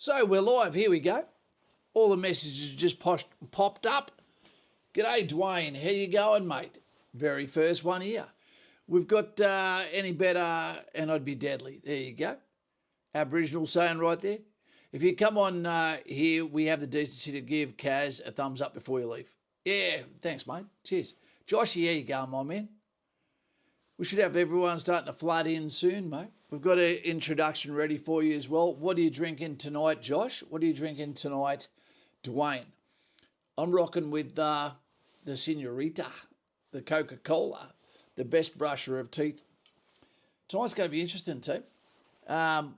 So we're live, here we go. All the messages just popped up. G'day Dwayne, how you going mate? Very first one here. We've got any better and I'd be deadly. There you go. Aboriginal saying right there. If you come on here, we have the decency to give Kaz a thumbs up before you leave. Yeah, thanks mate. Cheers. Joshy, how you going my man? We should have everyone starting to flood in soon, mate. We've got an introduction ready for you as well. What are you drinking tonight, Josh? What are you drinking tonight, Dwayne? I'm rocking with the Senorita, the Coca-Cola, the best brusher of teeth. Tonight's going to be interesting too. I'm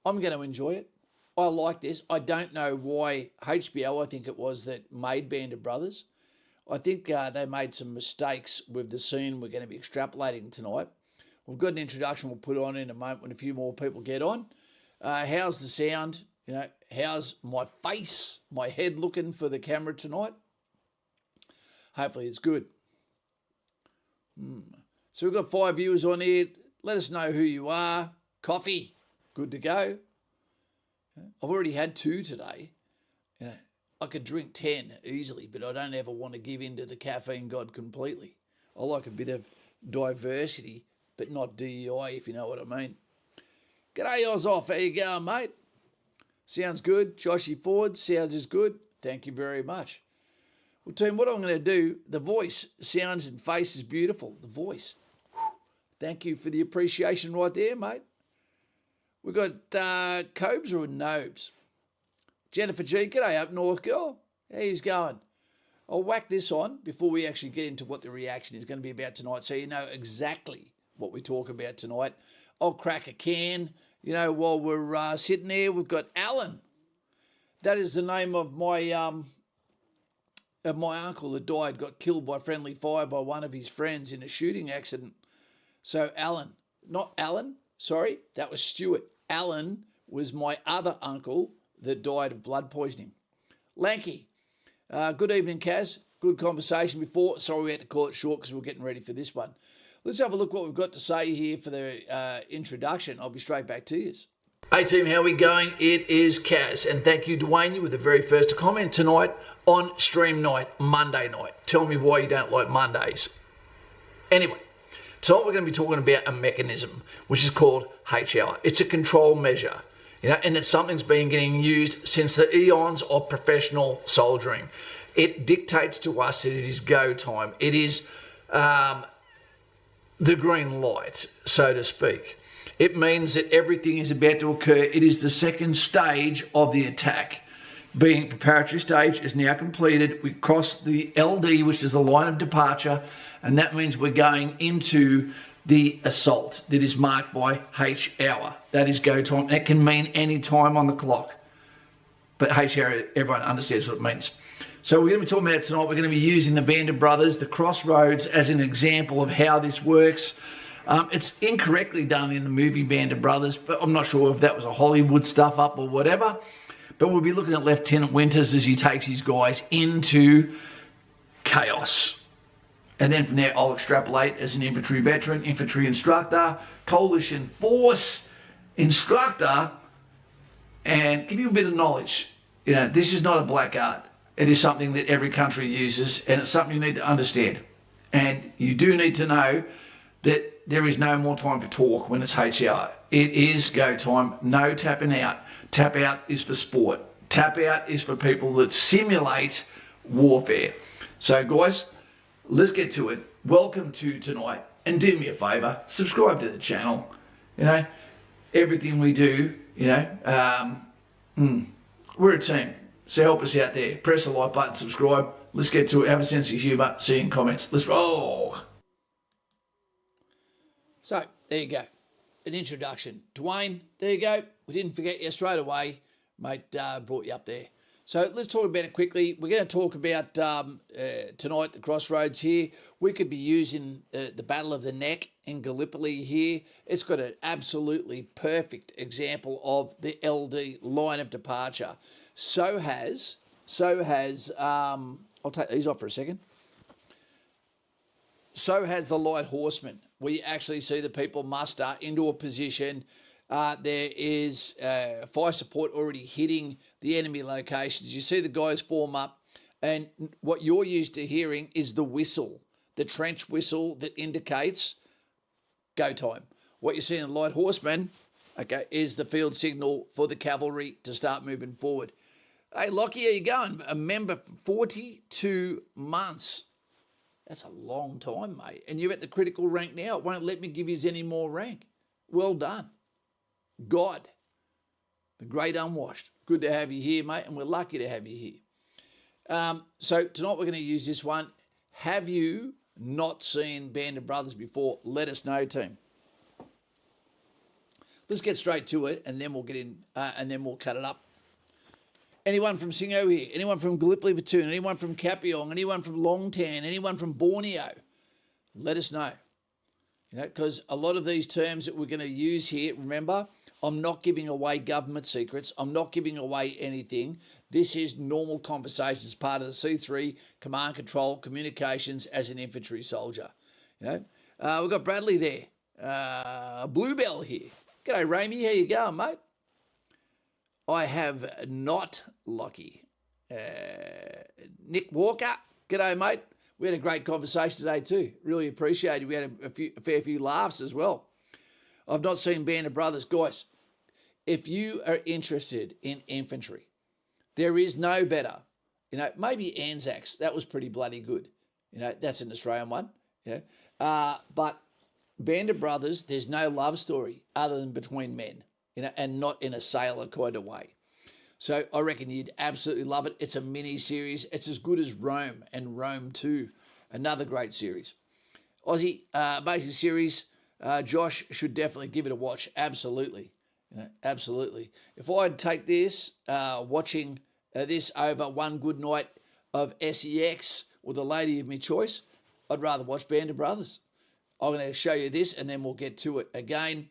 going to enjoy it. I like this. I don't know why HBO, I think it was, that made Band of Brothers. I think they made some mistakes with the scene we're going to be extrapolating tonight. We've got an introduction we'll put on in a moment when a few more people get on. How's the sound? You know, how's my face, my head looking for the camera tonight? Hopefully it's good. So we've got 5 viewers on here. Let us know who you are. Coffee, good to go. I've already had 2 today. You know, I could drink 10 easily, but I don't ever want to give in to the caffeine god completely. I like a bit of diversity, but not DEI, if you know what I mean. G'day, Oz off. How you going, mate? Sounds good. Joshy Ford, sounds is good. Thank you very much. Well, team, what I'm going to do, the voice, sounds and face is beautiful. The voice. Thank you for the appreciation right there, mate. We've got Cobes or Nobes. Jennifer G, g'day up north, girl. How you going? I'll whack this on before we actually get into what the reaction is going to be about tonight, so you know exactly what we talk about tonight. I'll crack a can. You know, while we're sitting there, we've got Alan. That is the name of my uncle that died, got killed by friendly fire by one of his friends in a shooting accident. So Alan, not Alan, sorry, that was Stuart. Alan was my other uncle that died of blood poisoning. Lanky, good evening, Kaz. Good conversation before. Sorry we had to call it short because we're getting ready for this one. Let's have a look what we've got to say here for the introduction. I'll be straight back to you. Hey team, how are we going? It is Kaz, and thank you, Dwayne. You were the very first to comment tonight on stream night, Monday night. Tell me why you don't like Mondays. Anyway, tonight we're going to be talking about a mechanism which is called H-hour. It's a control measure, you know, and it's something that's been getting used since the eons of professional soldiering. It dictates to us that it is go time. It is the green light, so to speak. It means that everything is about to occur. It is the second stage of the attack. Being preparatory stage is now completed. We cross the LD, which is the line of departure, and that means we're going into the assault that is marked by H hour. That is go time. That can mean any time on the clock. But H hour, everyone understands what it means. So we're going to be talking about it tonight. We're going to be using the Band of Brothers, the Crossroads, as an example of how this works. It's incorrectly done in the movie Band of Brothers, but I'm not sure if that was a Hollywood stuff up or whatever. But we'll be looking at Lieutenant Winters as he takes his guys into chaos. And then from there, I'll extrapolate as an infantry veteran, infantry instructor, coalition force instructor, and give you a bit of knowledge. You know, this is not a black art. It is something that every country uses, and it's something you need to understand. And you do need to know that there is no more time for talk when it's HR. It is go time, no tapping out. Tap out is for sport. Tap out is for people that simulate warfare. So guys, let's get to it. Welcome to tonight, and do me a favour, subscribe to the channel. You know, everything we do, you know, we're a team. So help us out there. Press the like button, subscribe. Let's get to it. Have a sense of humour. See you in comments. Let's roll. So, there you go. An introduction. Dwayne, there you go. We didn't forget you straight away. Mate, brought you up there. So, let's talk about it quickly. We're going to talk about tonight, the Crossroads here. We could be using the Battle of the Neck in Gallipoli here. It's got an absolutely perfect example of the LD, line of departure. So has, I'll take these off for a second. So has the light horseman. We actually see the people muster into a position There is fire support already hitting the enemy locations. You see the guys form up, and what you're used to hearing is the whistle, the trench whistle that indicates go time. What you see in light horsemen, okay, is the field signal for the cavalry to start moving forward. Hey, Lockie, how you going? A member for 42 months. That's a long time, mate. And you're at the critical rank now. It won't let me give you any more rank. Well done. God, the great unwashed. Good to have you here, mate, and we're lucky to have you here. So tonight we're going to use this one. Have you not seen Band of Brothers before? Let us know, team. Let's get straight to it, and then we'll get in, and then we'll cut it up. Anyone from Singo here? Anyone from Gallipoli Platoon? Anyone from Kapyong? Anyone from Longtan? Anyone from Borneo? Let us know. You know, because a lot of these terms that we're going to use here, remember, I'm not giving away government secrets. I'm not giving away anything. This is normal conversations, part of the C3 command control communications as an infantry soldier. You know, we've got Bradley there, Bluebell here. G'day, Ramey. How you going, mate? I have not, Lockie. Nick Walker. G'day, mate. We had a great conversation today too. Really appreciate it. We had a fair few laughs as well. I've not seen Band of Brothers. Guys, if you are interested in infantry, there is no better. You know, maybe Anzacs. That was pretty bloody good. You know, that's an Australian one. You know, but Band of Brothers, there's no love story other than between men, you know, and not in a sailor kind of way. So I reckon you'd absolutely love it. It's a mini series. It's as good as Rome and Rome 2, another great series. Aussie, amazing series. Josh should definitely give it a watch. Absolutely, you know, absolutely. If I'd take this, watching this over one good night of SEX with a lady of my choice, I'd rather watch Band of Brothers. I'm going to show you this and then we'll get to it again.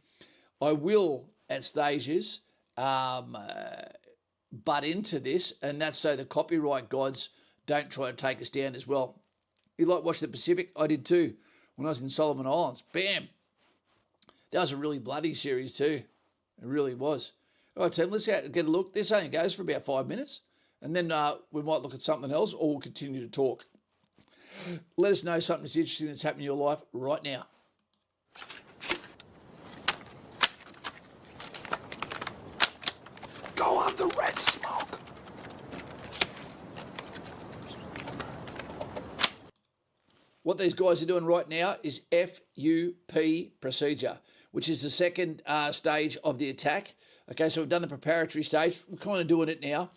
I will, at stages, butt into this, and that's so the copyright gods don't try to take us down as well. You like watch the Pacific? I did too when I was in Solomon Islands. Bam! That was a really bloody series too. It really was. All right, team, let's get a look. This only goes for about 5 minutes, and then we might look at something else or we'll continue to talk. Let us know something that's interesting that's happening in your life right now. Go on the red smoke. What these guys are doing right now is FUP procedure, which is the second stage of the attack. Okay, so we've done the preparatory stage. We're kind of doing it now.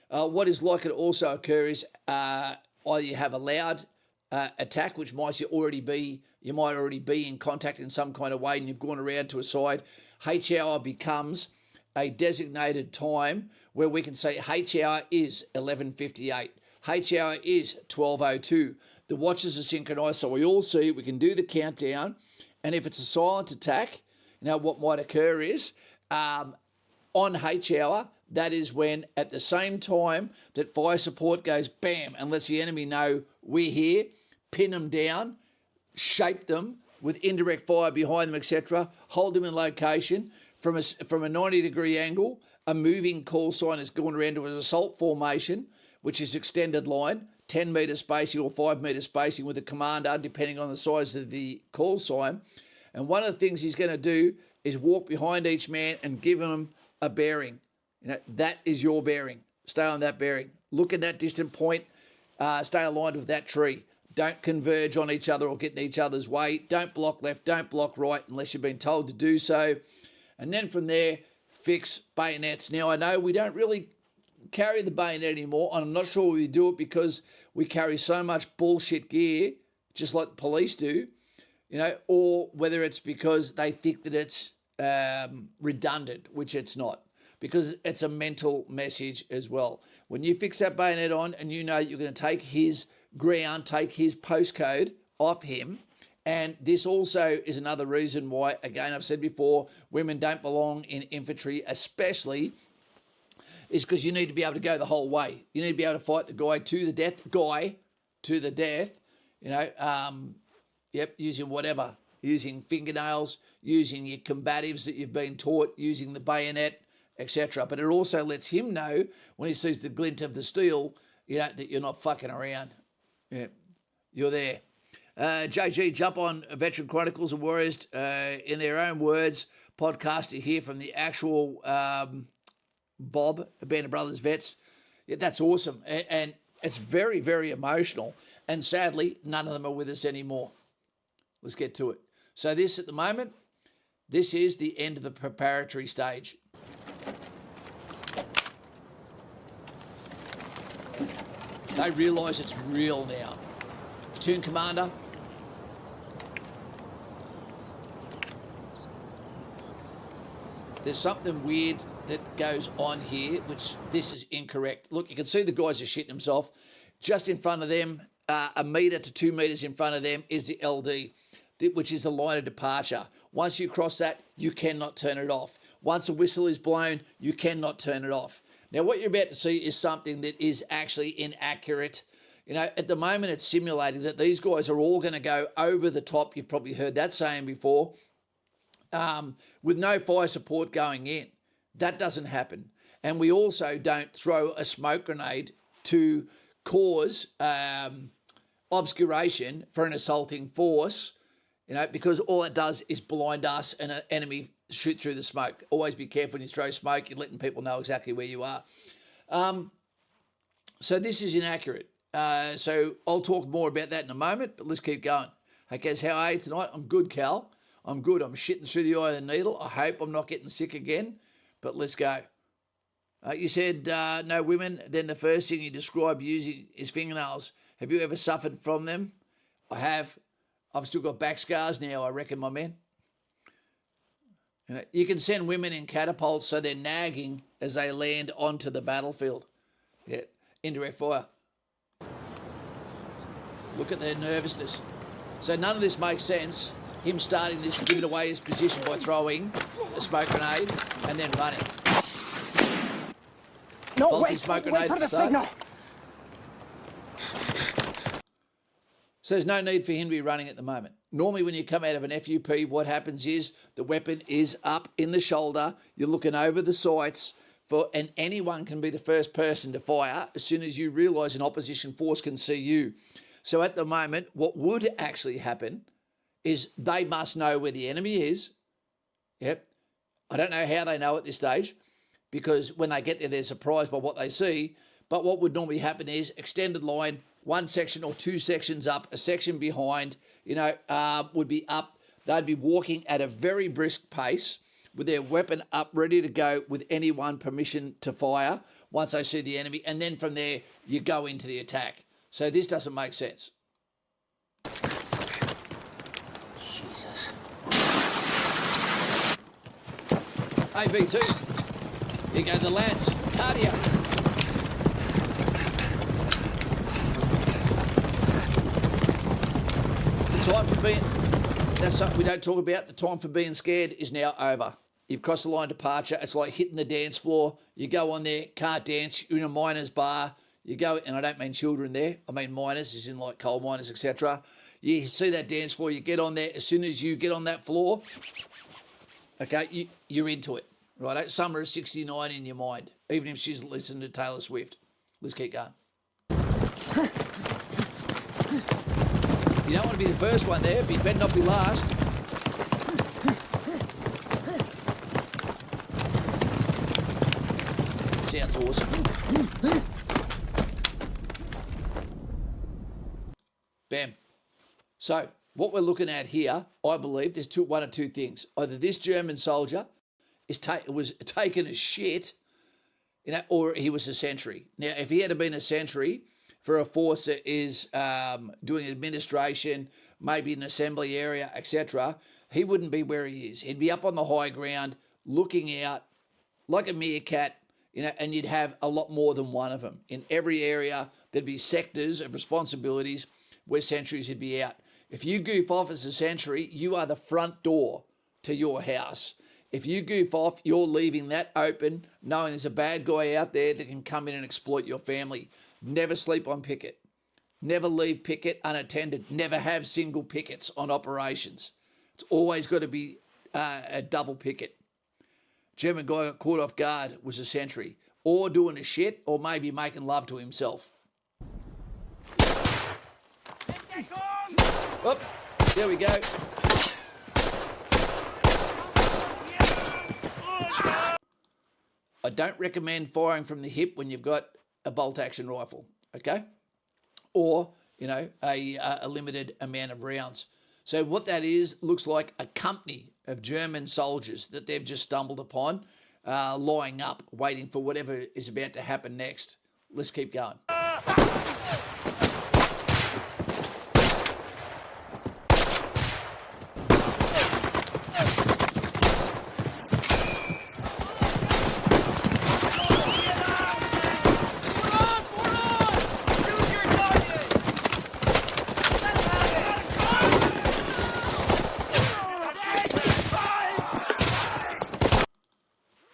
What is likely to also occur is either you have a loud attack, which might already be, you might already be in contact in some kind of way and you've gone around to a side. H hour becomes a designated time where we can say H hour is 11:58. H hour is 12:02. The watches are synchronized, so we all see it. We can do the countdown. And if it's a silent attack, you know, what might occur is on H hour, that is when at the same time that fire support goes bam and lets the enemy know we're here, pin them down, shape them with indirect fire behind them, etc., hold them in location from a 90-degree angle. A moving call sign has gone around to an assault formation, which is extended line, 10-metre spacing or 5-metre spacing with a commander, depending on the size of the call sign. And one of the things he's going to do is walk behind each man and give him a bearing. You know, that is your bearing. Stay on that bearing. Look at that distant point. Stay aligned with that tree. Don't converge on each other or get in each other's way. Don't block left. Don't block right unless you've been told to do so. And then from there, fix bayonets. Now, I know we don't really carry the bayonet anymore, and I'm not sure we do it because we carry so much bullshit gear, just like the police do, you know, or whether it's because they think that it's redundant, which it's not, because it's a mental message as well. When you fix that bayonet on and you know you're going to take his ground, take his postcode off him, and this also is another reason why, again, I've said before, women don't belong in infantry, especially, is because you need to be able to go the whole way. You need to be able to fight the guy to the death, you know, using whatever, using fingernails, using your combatives that you've been taught, using the bayonet, etc. But it also lets him know when he sees the glint of the steel, that you're not fucking around. Yeah, you're there. JG, jump on Veteran Chronicles of Warriors in their own words. Podcast to hear from the actual Bob, the Band of Brothers Vets. Yeah, that's awesome. And it's very, very emotional. And sadly, none of them are with us anymore. Let's get to it. So this, at the moment, this is the end of the preparatory stage. They realise it's real now. Platoon commander. There's something weird that goes on here, which this is incorrect. Look, you can see the guys are shitting themselves. Just in front of them, a metre to 2 metres in front of them is the LD, which is the line of departure. Once you cross that, you cannot turn it off. Once a whistle is blown, you cannot turn it off. Now, what you're about to see is something that is actually inaccurate. At the moment, it's simulating that these guys are all going to go over the top. You've probably heard that saying before. With no fire support going in. That doesn't happen. And we also don't throw a smoke grenade to cause obscuration for an assaulting force, because all it does is blind us and an enemy shoot through the smoke. Always be careful when you throw smoke. You're letting people know exactly where you are. So this is inaccurate. So I'll talk more about that in a moment, but let's keep going. Okay, so how are you tonight? I'm good, Cal. I'm good. I'm shitting through the eye of the needle. I hope I'm not getting sick again, but let's go. You said no women. Then the first thing you describe using is fingernails. Have you ever suffered from them? I have. I've still got back scars now, I reckon, my man. You can send women in catapults so they're nagging as they land onto the battlefield. Yeah, indirect fire. Look at their nervousness. So none of this makes sense. Him starting this, giving away his position by throwing a smoke grenade and then running. No, wait for the signal. So there's no need for him to be running at the moment. Normally when you come out of an FUP, what happens is the weapon is up in the shoulder. You're looking over the sights, and anyone can be the first person to fire as soon as you realise an opposition force can see you. So at the moment, what would actually happen is they must know where the enemy is. Yep. I don't know how they know at this stage, because when they get there, they're surprised by what they see. But what would normally happen is extended line, one section or two sections up, a section behind, would be up. They'd be walking at a very brisk pace with their weapon up, ready to go with anyone permission to fire once they see the enemy. And then from there, you go into the attack. So this doesn't make sense. Jesus. AV2. Here go the lads. Cardio. The time for being... That's something we don't talk about. The time for being scared is now over. You've crossed the line of departure. It's like hitting the dance floor. You go on there, can't dance. You're in a miner's bar. You go, and I don't mean children there. I mean miners, as in like coal miners, etc. You see that dance floor. You get on there. As soon as you get on that floor, okay, you're into it. Right, Summer is 69 in your mind, even if she's listening to Taylor Swift. Let's keep going. You don't want to be the first one there, but you better not be last. It sounds awesome. Bam. So what we're looking at here, I believe, there's one or two things. Either this German soldier was taken as shit, or he was a sentry. Now, if he had been a sentry for a force that is doing administration, maybe an assembly area, etc., he wouldn't be where he is. He'd be up on the high ground, looking out like a meerkat, and you'd have a lot more than one of them. In every area, there'd be sectors of responsibilities where sentries would be out. If you goof off as a sentry, you are the front door to your house. If you goof off, you're leaving that open, knowing there's a bad guy out there that can come in and exploit your family. Never sleep on picket. Never leave picket unattended. Never have single pickets on operations. It's always got to be a double picket. German guy got caught off guard was a sentry, or doing a shit, or maybe making love to himself. Oh, there we go. I don't recommend firing from the hip when you've got a bolt action rifle, okay? Or, you know, a limited amount of rounds. So what that is, looks like a company of German soldiers that they've just stumbled upon, lying up, waiting for whatever is about to happen next. Let's keep going.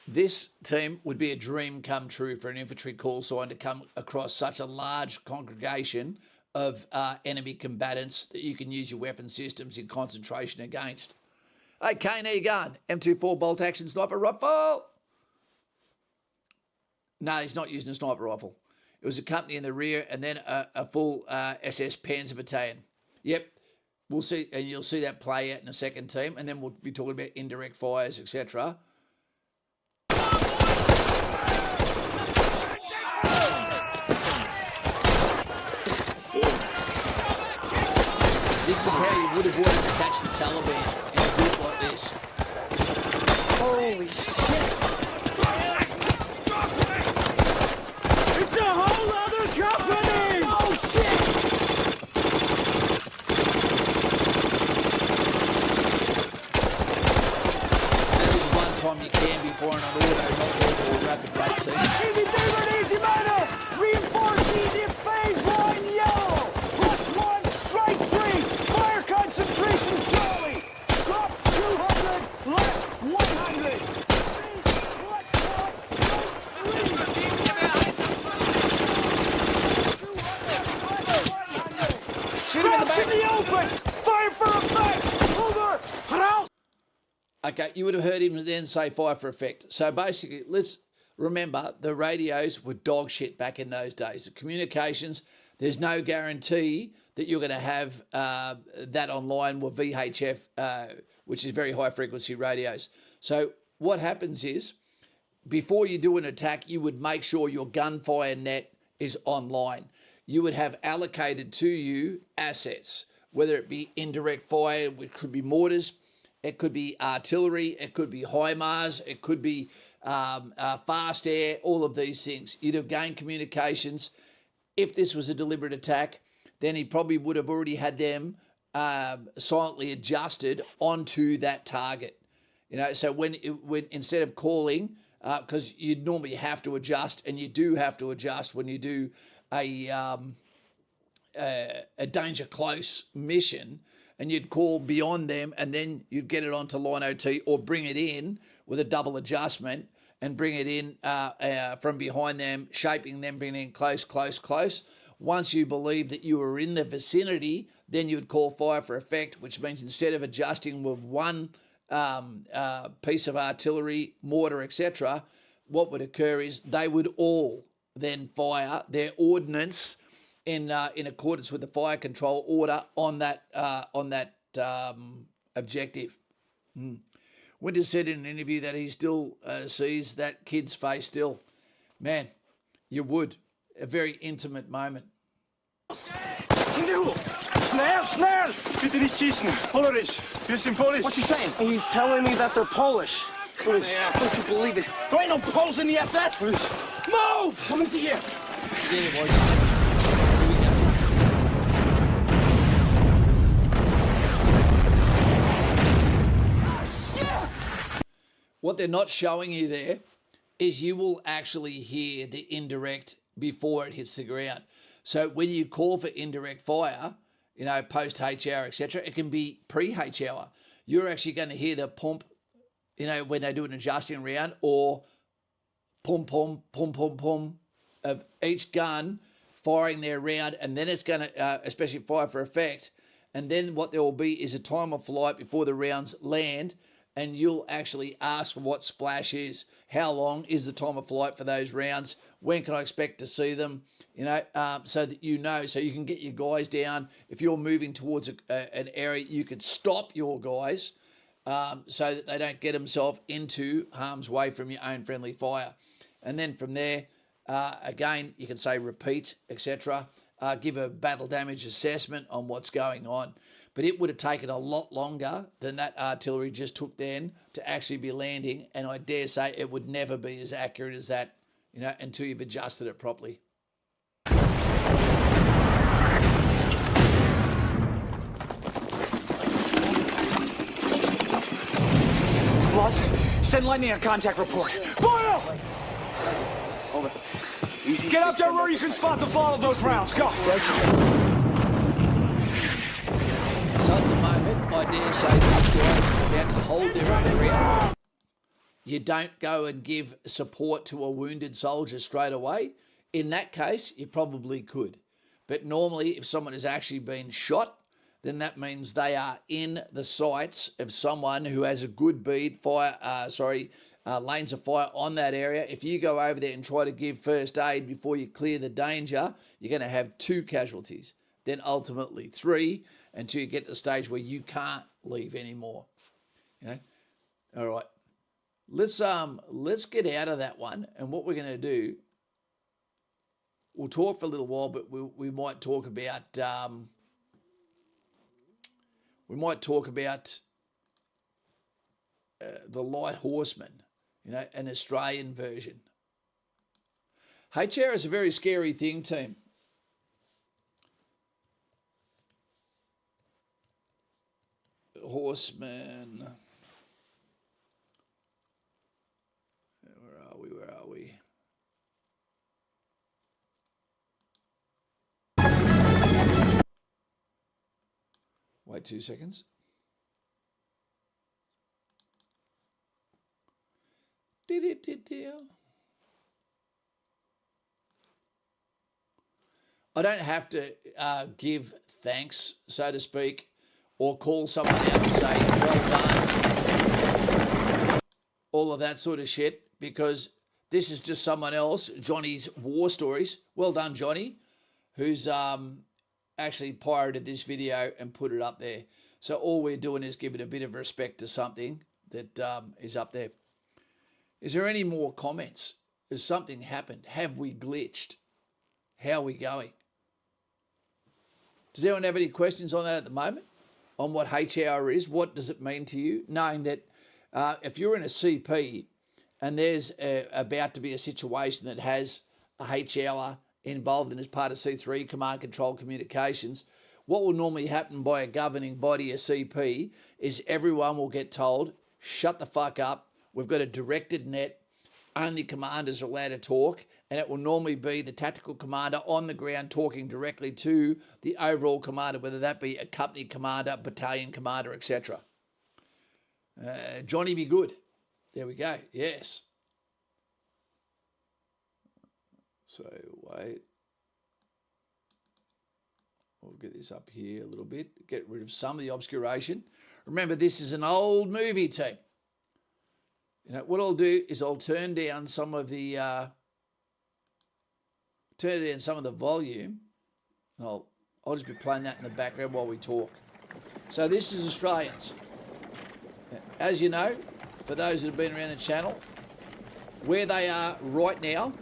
This team would be a dream come true for an infantry call sign to come across such a large congregation of enemy combatants that you can use your weapon systems in concentration against. Hey, Kane, how you going? M24 bolt action sniper rifle? No, he's not using a sniper rifle. It was a company in the rear and then a full SS Panzer battalion. Yep, we'll see, and you'll see that play out in a second team, and then we'll be talking about indirect fires, etc. This is how you would have wanted to catch the Taliban in a group like this. Holy shit! It's a whole other company! Oh shit! That is one time you can be firing on auto, not all rapid rate team. Easy David, easy manner! Reinforce easy phase 1 yellow! +1 strike 3! Fire concentration Charlie! Drop 200, left 100! Shoot him in the back! In the open! Fire for effect! Over! House! Okay, you would have heard him then say fire for effect. So basically, let's remember the radios were dog shit back in those days. The communications, there's no guarantee that you're going to have that online with VHF, which is very high frequency radios. So what happens is, before you do an attack, you would make sure your gunfire net is online. You would have allocated to you assets, whether it be indirect fire, which could be mortars, it could be artillery, it could be HIMARS, it could be fast air, all of these things. You'd have gained communications. If this was a deliberate attack, then he probably would have already had them silently adjusted onto that target. You know, so when instead of calling, because you'd normally have to adjust, and you do have to adjust when you do a danger close mission, and you'd call beyond them, and then you'd get it onto line OT or bring it in with a double adjustment and bring it in from behind them, shaping them, bringing in close, close, close. Once you believe that you were in the vicinity, then you would call fire for effect, which means instead of adjusting with one piece of artillery, mortar, etc., what would occur is they would all then fire their ordnance in accordance with the fire control order on that objective. Winter said in an interview that he still sees that kid's face still. Man, you would. A very intimate moment. Snell, snell! Bitte nicht schießen. Polarisch. Wir sind Polish. What's he saying? He's telling me that they're Polish. Don't you believe it? There ain't no Poles in the SS! Move! Someone's here! There it was. What they're not showing you there is you will actually hear the indirect before it hits the ground. So when you call for indirect fire, you know, post H hour, etc., it can be pre H hour. You're actually going to hear the pump, you know, when they do an adjusting round, or pum, pum, pum, pum, pum of each gun firing their round, and then it's going to, especially fire for effect, And then what there will be is a time of flight before the rounds land, and you'll actually ask for what splash is. How long is the time of flight for those rounds? When can I expect to see them? So that you know, so you can get your guys down. If you're moving towards an area, you can stop your guys so that they don't get themselves into harm's way from your own friendly fire. And then from there, again, you can say repeat, etc. Give a battle damage assessment on what's going on. But it would have taken a lot longer than that artillery just took then to actually be landing. And I dare say it would never be as accurate as that, until you've adjusted it properly. Boss, send Lightning a contact report. Boyle! Over. Easy. Get up there where you can spot the fall of those rounds. Go. So at the moment, I dare say these guys are about to hold their own area. You don't go and give support to a wounded soldier straight away. In that case, you probably could. But normally, if someone has actually been shot, then that means they are in the sights of someone who has a good lanes of fire on that area. If you go over there and try to give first aid before you clear the danger, you're going to have 2 casualties, then ultimately 3, until you get to the stage where you can't leave anymore. All right. Let's get out of that one. And what we're going to do, we'll talk for a little while, but we might talk about the Light Horseman, an Australian version. HR is a very scary thing, team. Horseman. Where are we? Wait 2 seconds. I don't have to give thanks, so to speak, or call someone out and say, well done, all of that sort of shit, because this is just someone else, Johnny's war stories. Well done, Johnny, who's actually pirated this video and put it up there. So all we're doing is giving a bit of respect to something that is up there. Is there any more comments? Has something happened? Have we glitched? How are we going? Does anyone have any questions on that at the moment? On what HR is? What does it mean to you? Knowing that if you're in a CP and there's about to be a situation that has a HR involved in as part of C3, Command Control Communications, what will normally happen by a governing body, a CP, is everyone will get told, shut the fuck up. We've got a directed net. Only commanders are allowed to talk, and it will normally be the tactical commander on the ground talking directly to the overall commander, whether that be a company commander, battalion commander, etc. Johnny be good. There we go. Yes. So wait. We'll get this up here a little bit. Get rid of some of the obscuration. Remember, this is an old movie, team. What I'll do is I'll turn down some of the volume, and I'll just be playing that in the background while we talk. So this is Australians. As you know, for those that have been around the channel, where they are right now,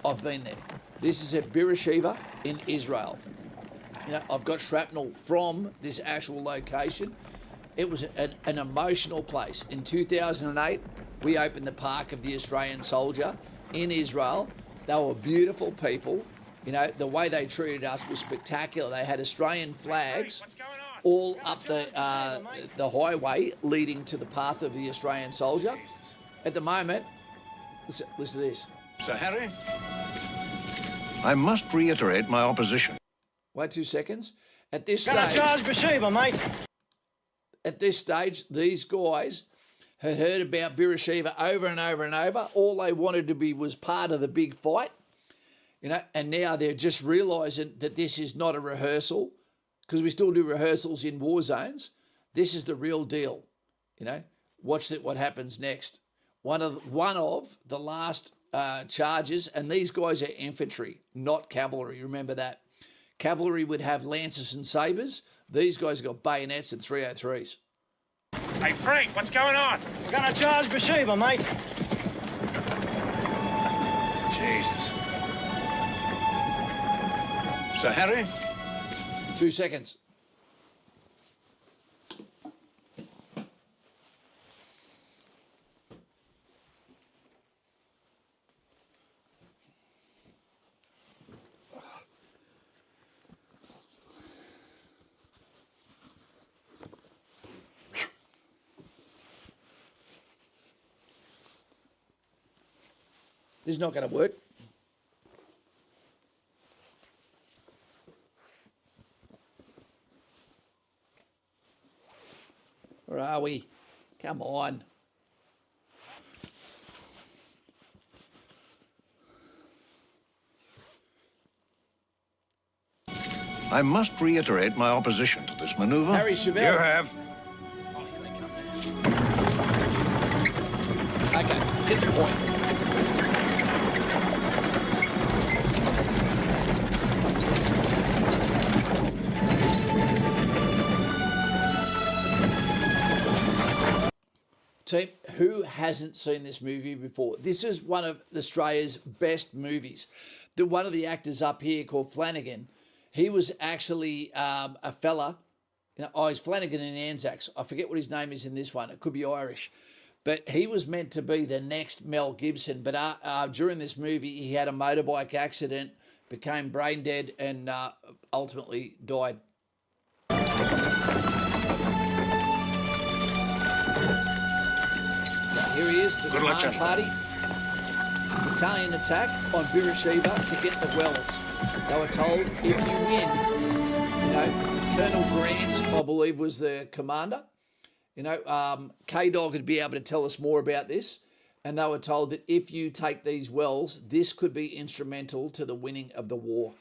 I've been there. This is at Beersheba in Israel. I've got shrapnel from this actual location. It was an emotional place. In 2008, we opened the Park of the Australian Soldier in Israel. They were beautiful people. The way they treated us was spectacular. They had Australian flags all up the highway leading to the path of the Australian soldier. At the moment, listen to this. Sir Harry, I must reiterate my opposition. Wait 2 seconds. At this Gonna stage, charge Beersheba, mate. at this stage, these guys had heard about Beersheba over and over and over. All they wanted to be was part of the big fight, and now they're just realising that this is not a rehearsal. because we still do rehearsals in war zones. This is the real deal. Watch what happens next. One of the last charges, and these guys are infantry, not cavalry. Remember that. Cavalry would have lances and sabres. These guys got bayonets and 303s. Hey, Frank, what's going on? We're gonna charge Beersheba, mate. Jesus. Sir Harry? 2 seconds. This is not going to work. Where are we? Come on. I must reiterate my opposition to this maneuver. Harry You Chevelle. have. Okay, get the point. Team, who hasn't seen this movie before? This is one of Australia's best movies. One of the actors up here called Flanagan, he was actually a fella. He's Flanagan in Anzacs. I forget what his name is in this one. It could be Irish. But he was meant to be the next Mel Gibson. But during this movie, he had a motorbike accident, became brain dead, and ultimately died. Here he is, the Good luck, command gentlemen. party. Italian attack on Beersheba to get the wells. They were told, if you win, Colonel Grant, I believe, was the commander. K-Dog would be able to tell us more about this. And they were told that if you take these wells, this could be instrumental to the winning of the war.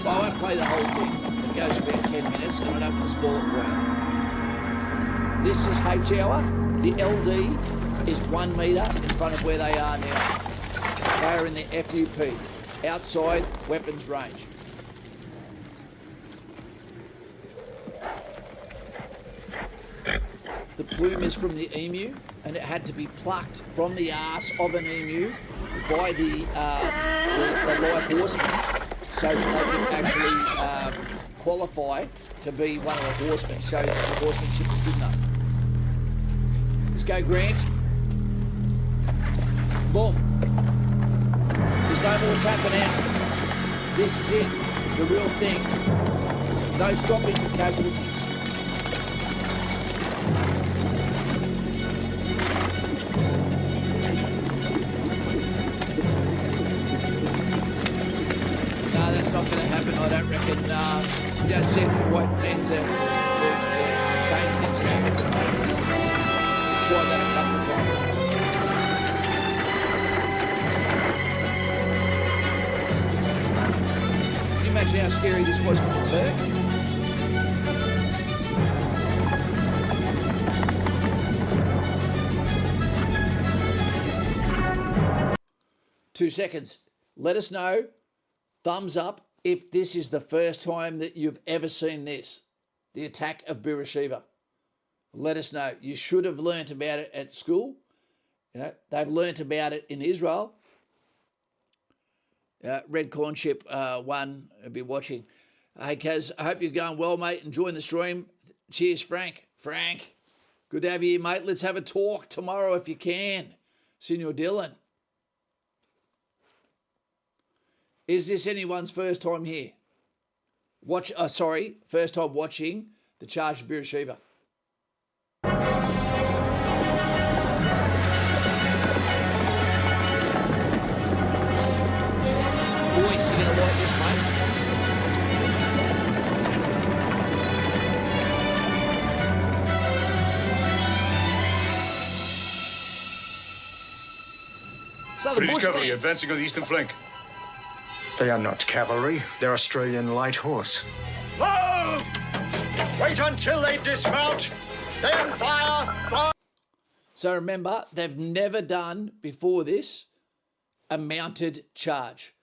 I won't play the whole thing. It goes about 10 minutes, and I don't want to spoil it for you. This is H hour. The LD is 1 metre in front of where they are now. They are in the FUP, outside weapons range. The plume is from the emu, and it had to be plucked from the arse of an emu by the light horsemen, so that they could actually qualify to be one of the horsemen, show that the horsemanship was good enough. Let's go, Grant. Boom. There's no more tapping out. This is it, the real thing. No stopping for casualties. That's not going to happen, I don't reckon. You don't see white men to change things happen at the moment. Tried that a couple of times. Can you imagine how scary this was for the Turk? Two seconds. Let us know. Thumbs up if this is the first time that you've ever seen this, the attack of Beersheba. Let us know. You should have learnt about it at school. They've learnt about it in Israel. Red Corn Chip 1 will be watching. Hey, Kaz, I hope you're going well, mate. Enjoying the stream. Cheers, Frank. Frank, good to have you here, mate. Let's have a talk tomorrow if you can. Senor Dylan. Is this anyone's first time here? First time watching the Charge of Beersheba. Boys, you're going to like this, mate. So the British bush cavalry then. advancing on the eastern flank. They are not cavalry. They're Australian light horse. Whoa! Wait until they dismount. Then fire! So remember, they've never done before this a mounted charge.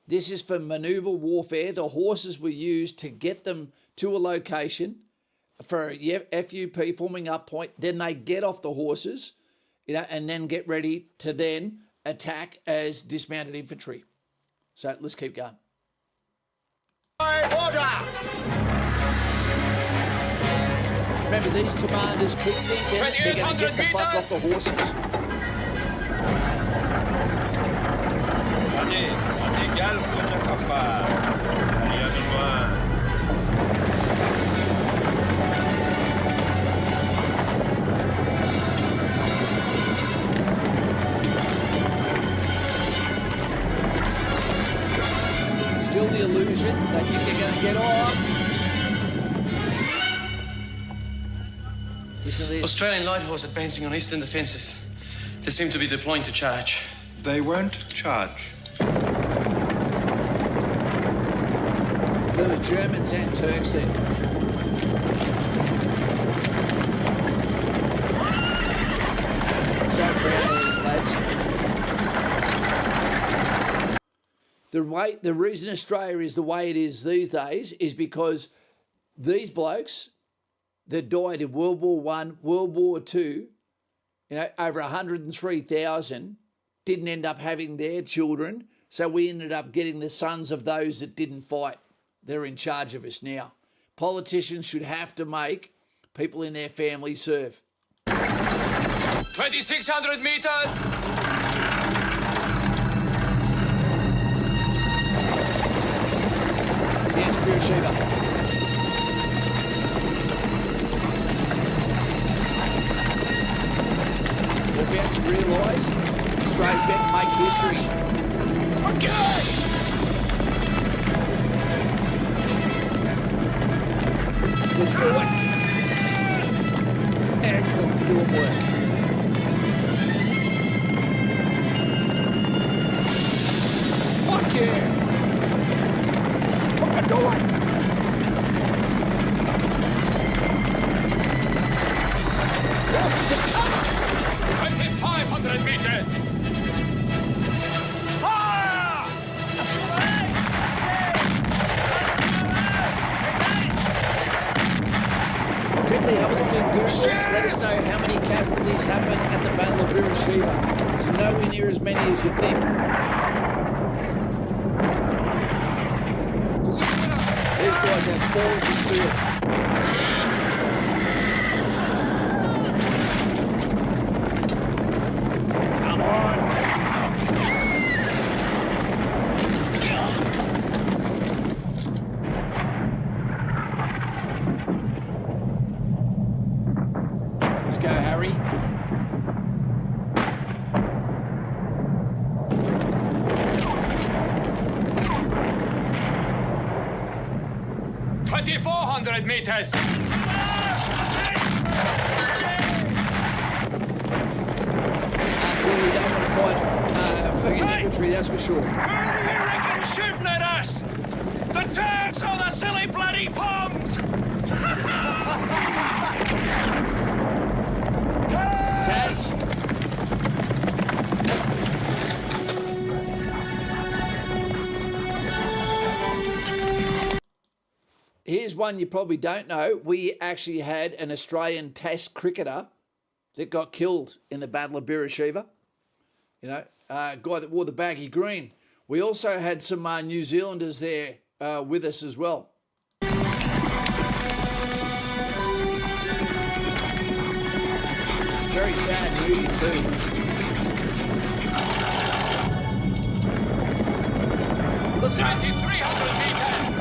This is for manoeuvre warfare. The horses were used to get them to a location for a FUP forming up point. Then they get off the horses, and then get ready to then attack as dismounted infantry. So let's keep going. Order! Remember, these commanders keep thinking they're going to get the fuck off the horses. Still the illusion. They think they're going to get off. Listen to this. Australian light horse advancing on eastern defences. They seem to be deploying to charge. They won't charge. So there was Germans and Turks there. So proud of these lads. The reason Australia is the way it is these days is because these blokes that died in World War One, World War Two, over 103,000 didn't end up having their children. So we ended up getting the sons of those that didn't fight. They're in charge of us now. Politicians should have to make people in their family serve. 2,600 meters! Here's Beersheba. We're about to realise Australia's about to make history. Let's do it. Excellent film work. Fuck yeah! What you doing? Horses are coming! 2,500 meters! Quickly have a look at Google. Let us know how many casualties happened at the Battle of Beersheba. It's nowhere near as many as you think. These guys have balls of steel. Come on. Let's go, Harry. $2,400 meters! Until we don't want to fight fucking infantry, that's for sure. Who do you reckon shooting at us? The Turks or the silly bloody Poms? Taz. Here's one you probably don't know. We actually had an Australian Test cricketer that got killed in the Battle of Beersheba. A guy that wore the baggy green. We also had some New Zealanders there with us as well. It's a very sad movie too. Let's go. 2,300 meters!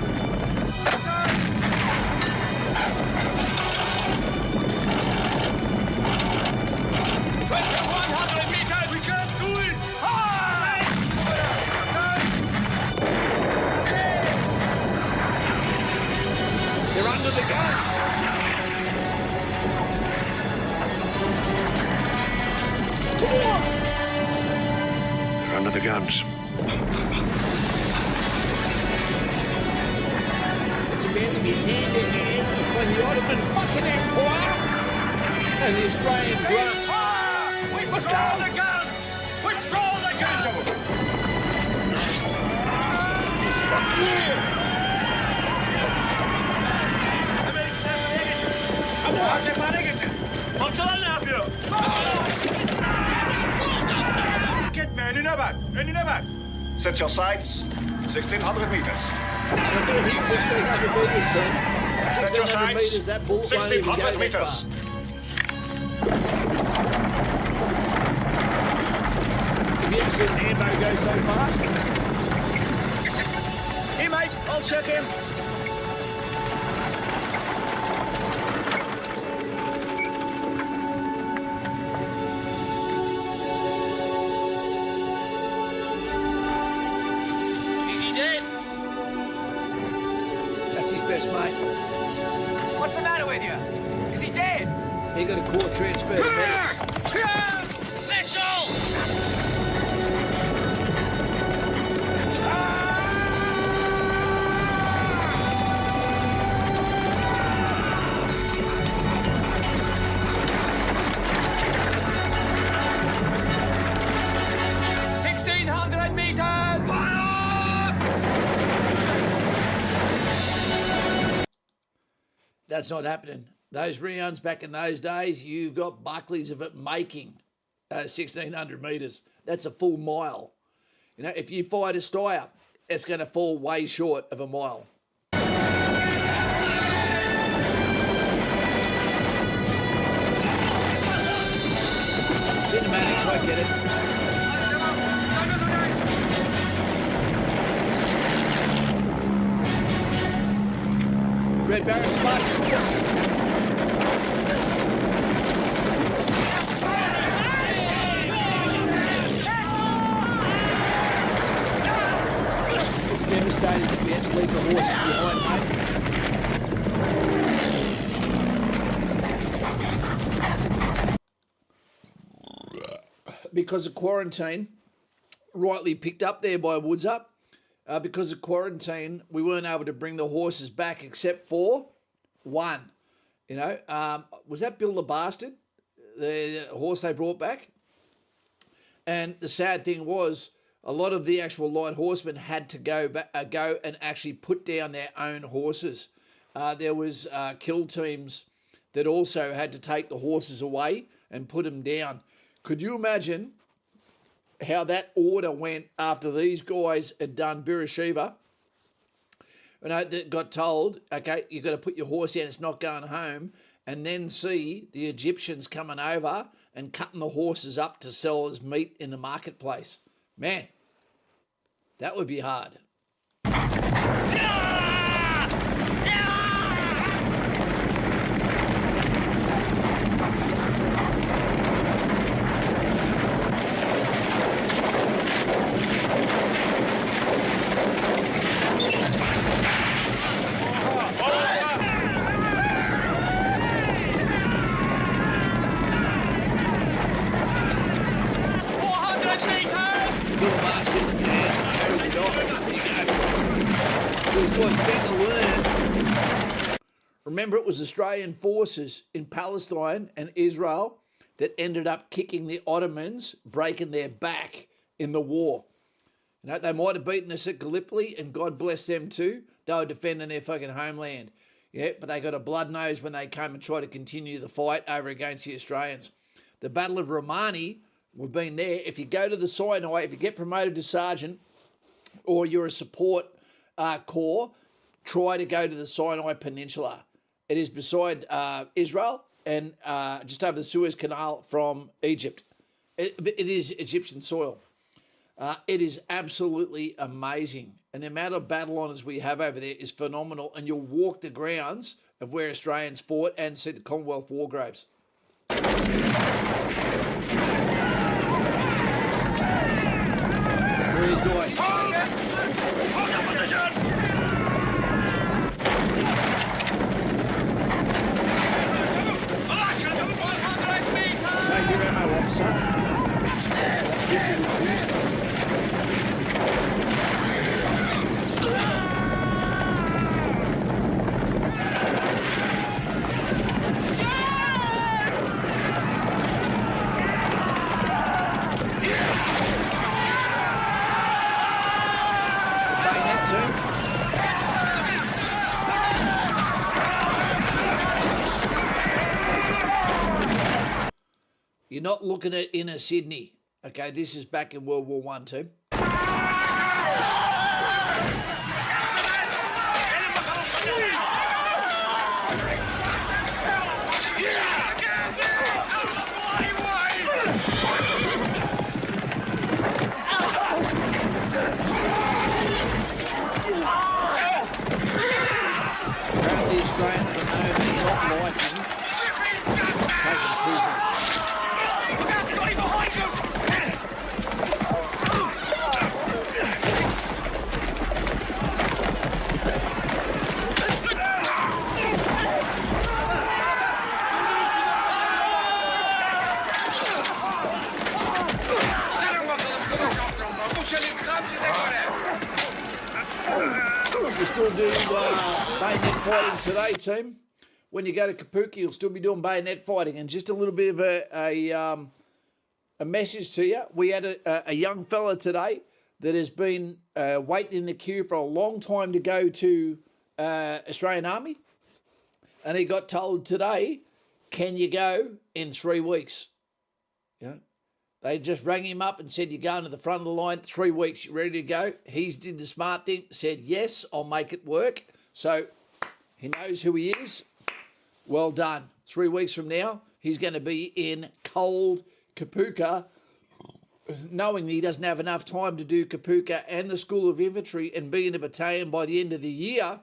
2,100 meters! We can't do it! They're under the guns. Come on. guns. It's about to be hand in hand between the Ottoman fucking Empire and the Australian grunts. Withdraw the guns! Withdraw the guns! Fuck you! Get me, önüne bak, önüne bak. Set your sights. 1,600 meters. And I've got to hit 1,600 metres, son. Set your 1,600 sights. metres, that bullet won't even go 1,600 that meters. far. Have you ever seen an ammo go so fast? Hey, mate, I'll check him. That's his best mate. What's the matter with you? Is he dead? He got a core transfer to medics. That's not happening. Those rounds back in those days, you got Buckleys of it making 1,600 metres. That's a full mile. You know, if you fired a Steyr, it's going to fall way short of a mile. Cinematics, I get it. Red Baron Sparks, yes. It's devastating that we had to leave the horses behind, mate. Because of quarantine, rightly picked up there by Woods Up. Because of quarantine, we weren't able to bring the horses back except for one. You know, was that Bill the Bastard, the horse they brought back? And the sad thing was, a lot of the actual light horsemen had to go and actually put down their own horses. There was kill teams that also had to take the horses away and put them down. Could you imagine how that order went after these guys had done Beersheba? You know, that got told, okay, you've got to put your horse down, it's not going home, and then see the Egyptians coming over and cutting the horses up to sell as meat in the marketplace. Man, that would be hard. Remember, it was Australian forces in Palestine and Israel that ended up kicking the Ottomans, breaking their back in the war. You know, they might have beaten us at Gallipoli, and God bless them too. They were defending their fucking homeland. Yeah, but they got a blood nose when they came and tried to continue the fight over against the Australians. The Battle of Romani, we've been there. If you go to the Sinai, if you get promoted to sergeant, or you're a support corps, try to go to the Sinai Peninsula. It is beside Israel and just over the Suez Canal from Egypt. It is Egyptian soil. It is absolutely amazing. And the amount of battle honours we have over there is phenomenal. And you'll walk the grounds of where Australians fought and see the Commonwealth war graves. Where are these guys? Hold your position! Say your ammo, officer. That pistol was useless. You're not looking at inner Sydney. Okay, this is back in World War One, team. Apparently, Australians are known as not liking taking prisoners. You're still doing bayonet fighting today, team. When you go to Kapuki, you'll still be doing bayonet fighting. And just a little bit of a message to you. We had a young fella today that has been waiting in the queue for a long time to go to Australian Army. And he got told today, can you go in 3 weeks? Yeah. They just rang him up and said, you're going to the front of the line, 3 weeks, you ready to go? He's did the smart thing, said, yes, I'll make it work. So he knows who he is. Well done. 3 weeks from now, he's going to be in cold Kapuka, knowing he doesn't have enough time to do Kapuka and the School of Infantry and be in a battalion by the end of the year.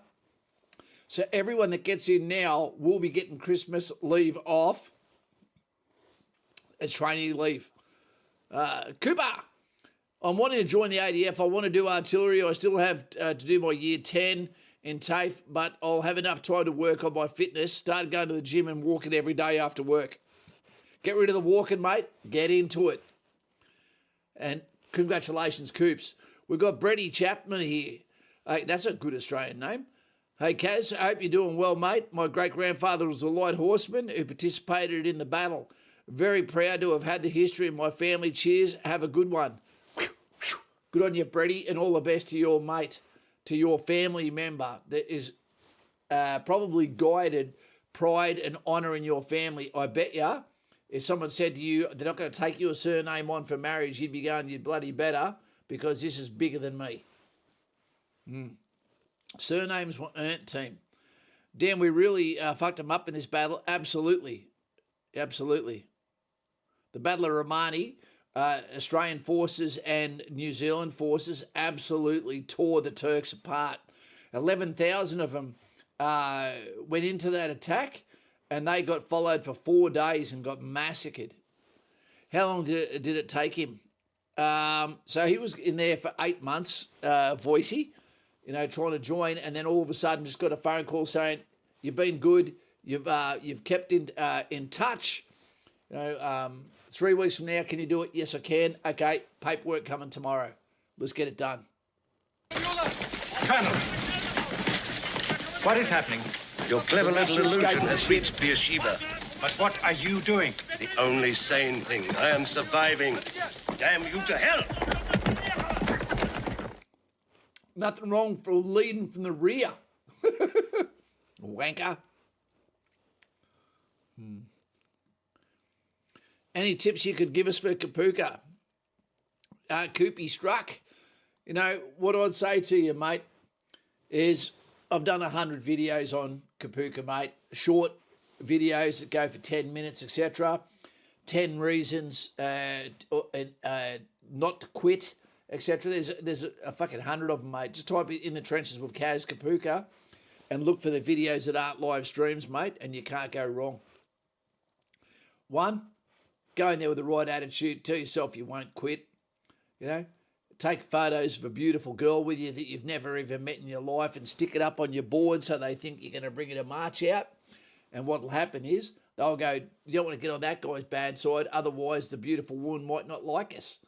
So everyone that gets in now will be getting Christmas leave off as training leave. Cooper, I'm wanting to join the ADF. I want to do artillery. I still have to do my year 10 in TAFE, but I'll have enough time to work on my fitness, start going to the gym and walking every day after work. Get rid of the walking, mate. Get into it. And congratulations, Coops. We've got Bretty Chapman here. Hey, that's a good Australian name. Hey, Kaz, I hope you're doing well, mate. My great-grandfather was a light horseman who participated in the battle. Very proud to have had the history of my family. Cheers. Have a good one. Good on you, Bretty, and all the best to your mate, to your family member that is probably guided pride and honour in your family. I bet you, if someone said to you, they're not going to take you a surname on for marriage, you'd be going, you bloody better, because this is bigger than me. Surnames were earned, team. Damn, we really fucked them up in this battle. Absolutely. Absolutely. The Battle of Romani, Australian forces and New Zealand forces absolutely tore the Turks apart. 11,000 of them went into that attack, and they got followed for 4 days and got massacred. How long did it take him? So he was in there for 8 months, Voicey, trying to join, and then all of a sudden just got a phone call saying, you've been good, you've kept in touch. 3 weeks from now, can you do it? Yes, I can. Okay, paperwork coming tomorrow. Let's get it done. Colonel, what is happening? Your clever little illusion has reached Beersheba. But what are you doing? The only sane thing. I am surviving. Damn you to hell! Nothing wrong for leading from the rear. Wanker. Any tips you could give us for Kapuka? Koopy struck. What I'd say to you, mate, is I've done 100 videos on Kapuka, mate. Short videos that go for 10 minutes, etc. 10 reasons not to quit, etc. There's a fucking 100 of them, mate. Just type it in the trenches with Kaz Kapuka and look for the videos that aren't live streams, mate, and you can't go wrong. 1, go in there with the right attitude. Tell yourself you won't quit. Take photos of a beautiful girl with you that you've never even met in your life and stick it up on your board so they think you're going to bring it a march out. And what will happen is they'll go, you don't want to get on that guy's bad side, otherwise the beautiful woman might not like us.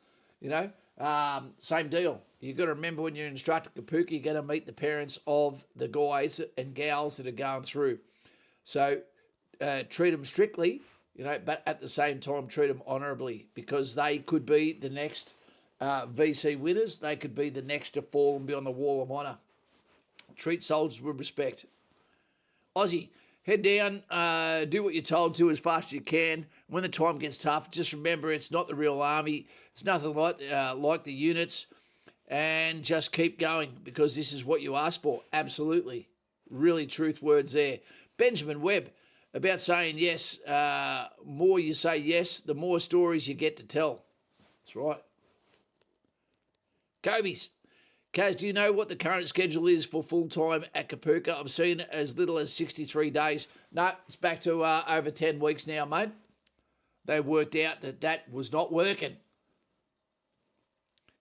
Same deal. You've got to remember when you're instructor Kapuka, you're going to meet the parents of the guys and gals that are going through. So treat them strictly, but at the same time treat them honourably, because they could be the next VC winners. They could be the next to fall and be on the wall of honour. Treat soldiers with respect. Aussie, Head down, do what you're told to as fast as you can. When the time gets tough, just remember it's not the real army. It's nothing like the units. And just keep going because this is what you asked for. Absolutely. Really truth words there. Benjamin Webb, about saying yes. More you say yes, the more stories you get to tell. That's right. Kobe's. Kaz, do you know what the current schedule is for full-time at Kapooka? I've seen as little as 63 days. No, it's back to over 10 weeks now, mate. They worked out that was not working.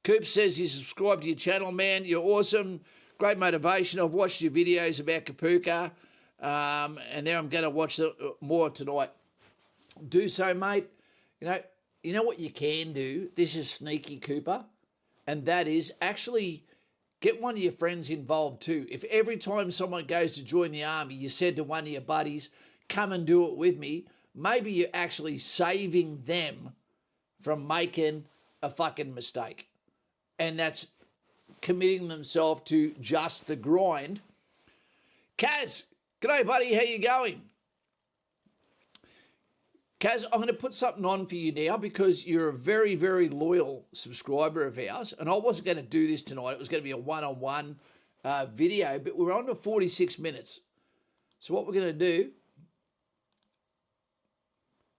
Coop says you subscribe to your channel, man. You're awesome. Great motivation. I've watched your videos about Kapooka, and now I'm going to watch more tonight. Do so, mate. You know what you can do? This is sneaky, Cooper, and that is actually get one of your friends involved too. If every time someone goes to join the army, you said to one of your buddies, come and do it with me, maybe you're actually saving them from making a fucking mistake. And that's committing themselves to just the grind. Kaz, g'day buddy, how you going? Kaz, I'm going to put something on for you now because you're a very, very loyal subscriber of ours. And I wasn't going to do this tonight. It was going to be a one-on-one video, but we're on to 46 minutes. So what we're going to do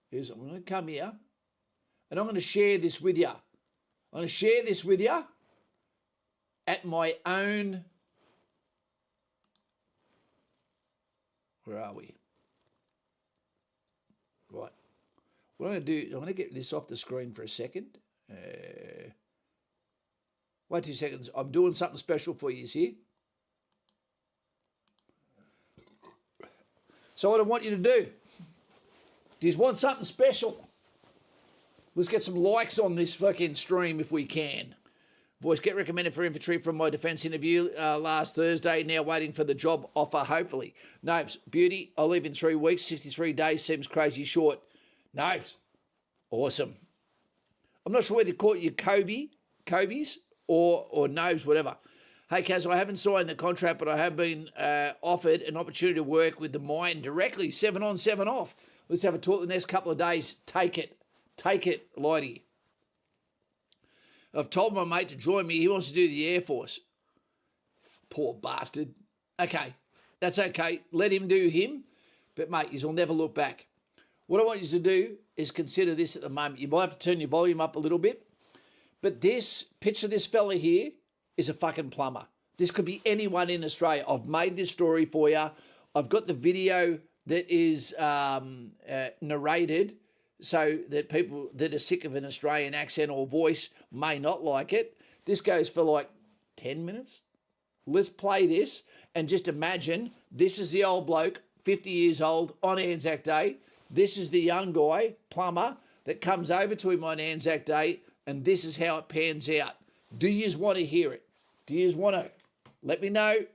is I'm going to come here and I'm going to share this with you. I'm going to share this with you at my own... Where are we? Right. What I'm going to do, I'm going to get this off the screen for a second. Wait 2 seconds. I'm doing something special for you here. So what I want you to do, do you want something special? Let's get some likes on this fucking stream if we can. Voice, get recommended for infantry from my defence interview last Thursday. Now waiting for the job offer, hopefully. Nopes, beauty. I'll leave in 3 weeks. 63 days seems crazy short. Nopes, awesome. I'm not sure whether to call it your Kobe's or Nopes, whatever. Hey, Kaz, I haven't signed the contract, but I have been offered an opportunity to work with the mine directly, 7 on, 7 off. Let's have a talk the next couple of days. Take it. Take it, Lighty. I've told my mate to join me. He wants to do the Air Force. Poor bastard. Okay, that's okay. Let him do him. But, mate, he'll never look back. What I want you to do is consider this at the moment. You might have to turn your volume up a little bit. But picture this fella here is a fucking plumber. This could be anyone in Australia. I've made this story for you. I've got the video that is narrated so that people that are sick of an Australian accent or voice may not like it. This goes for like 10 minutes. Let's play this and just imagine this is the old bloke, 50 years old, on Anzac Day. This is the young guy, plumber, that comes over to him on Anzac Day, and this is how it pans out. Do you want to hear it? Do you want to? Let me know.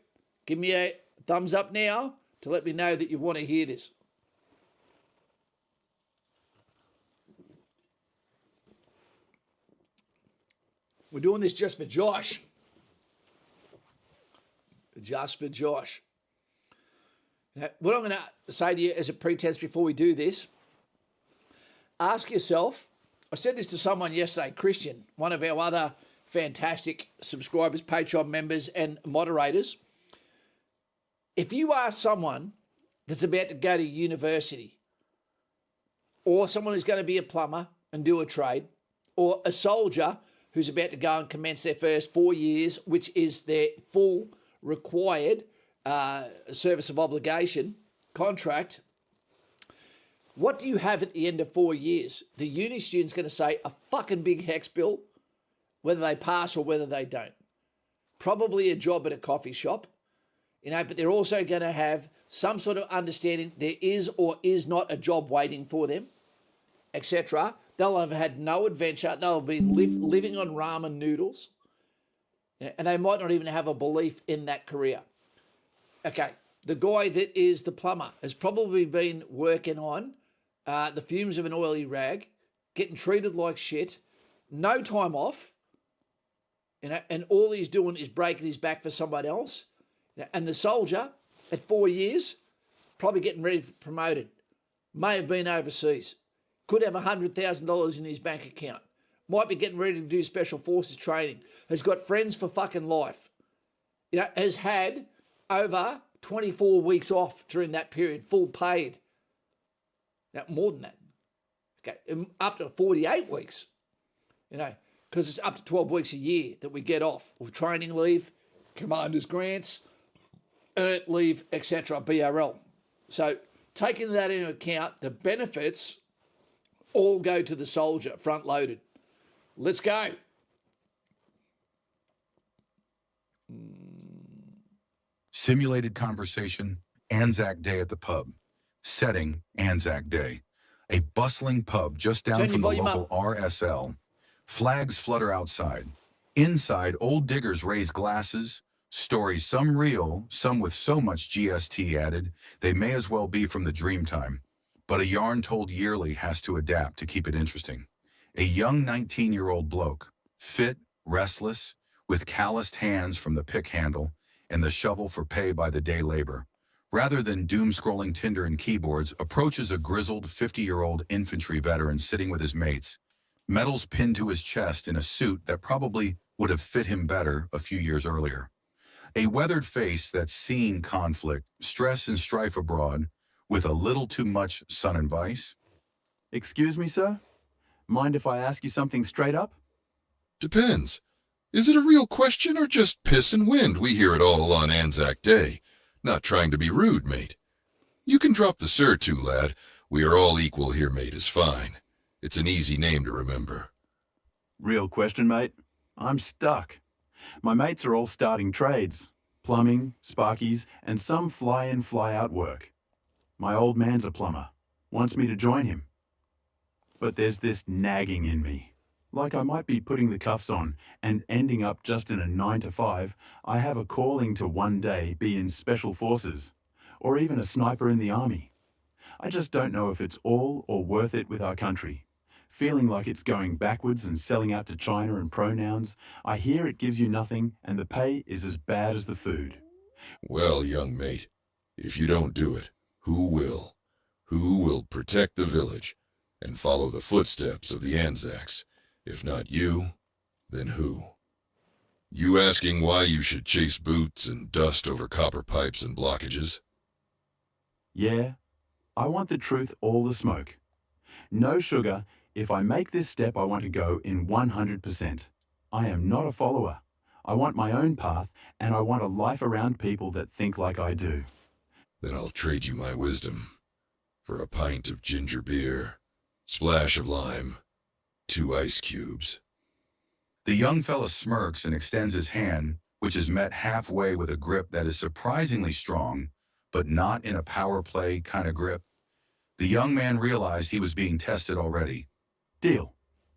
Give me a thumbs up now to let me know that you want to hear this. We're doing this just for Josh. Just for Josh. Now, what I'm going to say to you as a pretense before we do this, ask yourself, I said this to someone yesterday, Christian, one of our other fantastic subscribers, Patreon members and moderators. If you are someone that's about to go to university, or someone who's going to be a plumber and do a trade, or a soldier who's about to go and commence their first 4 years, which is their full required service of obligation contract, what do you have at the end of 4 years? The uni student's going to say a fucking big hex bill, whether they pass or whether they don't. Probably a job at a coffee shop, but they're also going to have some sort of understanding there is or is not a job waiting for them, etc. They'll have had no adventure. They'll be living on ramen noodles, and they might not even have a belief in that career. Okay, the guy that is the plumber has probably been working on the fumes of an oily rag, getting treated like shit, no time off, and all he's doing is breaking his back for someone else. And the soldier at 4 years, probably getting ready for promoted, may have been overseas, could have $100,000 in his bank account, might be getting ready to do special forces training, has got friends for fucking life, has had over 24 weeks off during that period, full paid. Now, more than that. Okay, up to 48 weeks, because it's up to 12 weeks a year that we get off with training leave, commander's grants, earth leave, etc., BRL. So taking that into account, the benefits all go to the soldier, front loaded. Let's go. Simulated conversation, Anzac Day at the pub. Setting, Anzac Day. A bustling pub just down from the local RSL. Flags flutter outside. Inside, old diggers raise glasses. Stories, some real, some with so much GST added, they may as well be from the Dreamtime. But a yarn told yearly has to adapt to keep it interesting. A young 19-year-old bloke, fit, restless, with calloused hands from the pick handle and the shovel for pay by the day labor, rather than doom-scrolling Tinder and keyboards, approaches a grizzled 50-year-old infantry veteran sitting with his mates, medals pinned to his chest in a suit that probably would have fit him better a few years earlier. A weathered face that's seen conflict, stress and strife abroad, with a little too much sun and vice. Excuse me, sir? Mind if I ask you something straight up? Depends. Is it a real question or just piss and wind? We hear it all on Anzac Day. Not trying to be rude, mate. You can drop the sir too, lad. We are all equal here, mate, is fine. It's an easy name to remember. Real question, mate. I'm stuck. My mates are all starting trades. Plumbing, sparkies, and some fly-in, fly-out work. My old man's a plumber. Wants me to join him. But there's this nagging in me. Like I might be putting the cuffs on and ending up just in a 9-to-5, I have a calling to one day be in special forces, or even a sniper in the army. I just don't know if it's all or worth it with our country. Feeling like it's going backwards and selling out to China and pronouns, I hear it gives you nothing and the pay is as bad as the food. Well, young mate, if you don't do it, who will? Who will protect the village and follow the footsteps of the Anzacs? If not you, then who? You asking why you should chase boots and dust over copper pipes and blockages? Yeah, I want the truth, all the smoke. No sugar. If I make this step, I want to go in 100%. I am not a follower. I want my own path, and I want a life around people that think like I do. Then I'll trade you my wisdom for a pint of ginger beer, splash of lime, 2 ice cubes. The young fella smirks and extends his hand, which is met halfway with a grip that is surprisingly strong, but not in a power play kind of grip. The young man realized he was being tested already. Deal.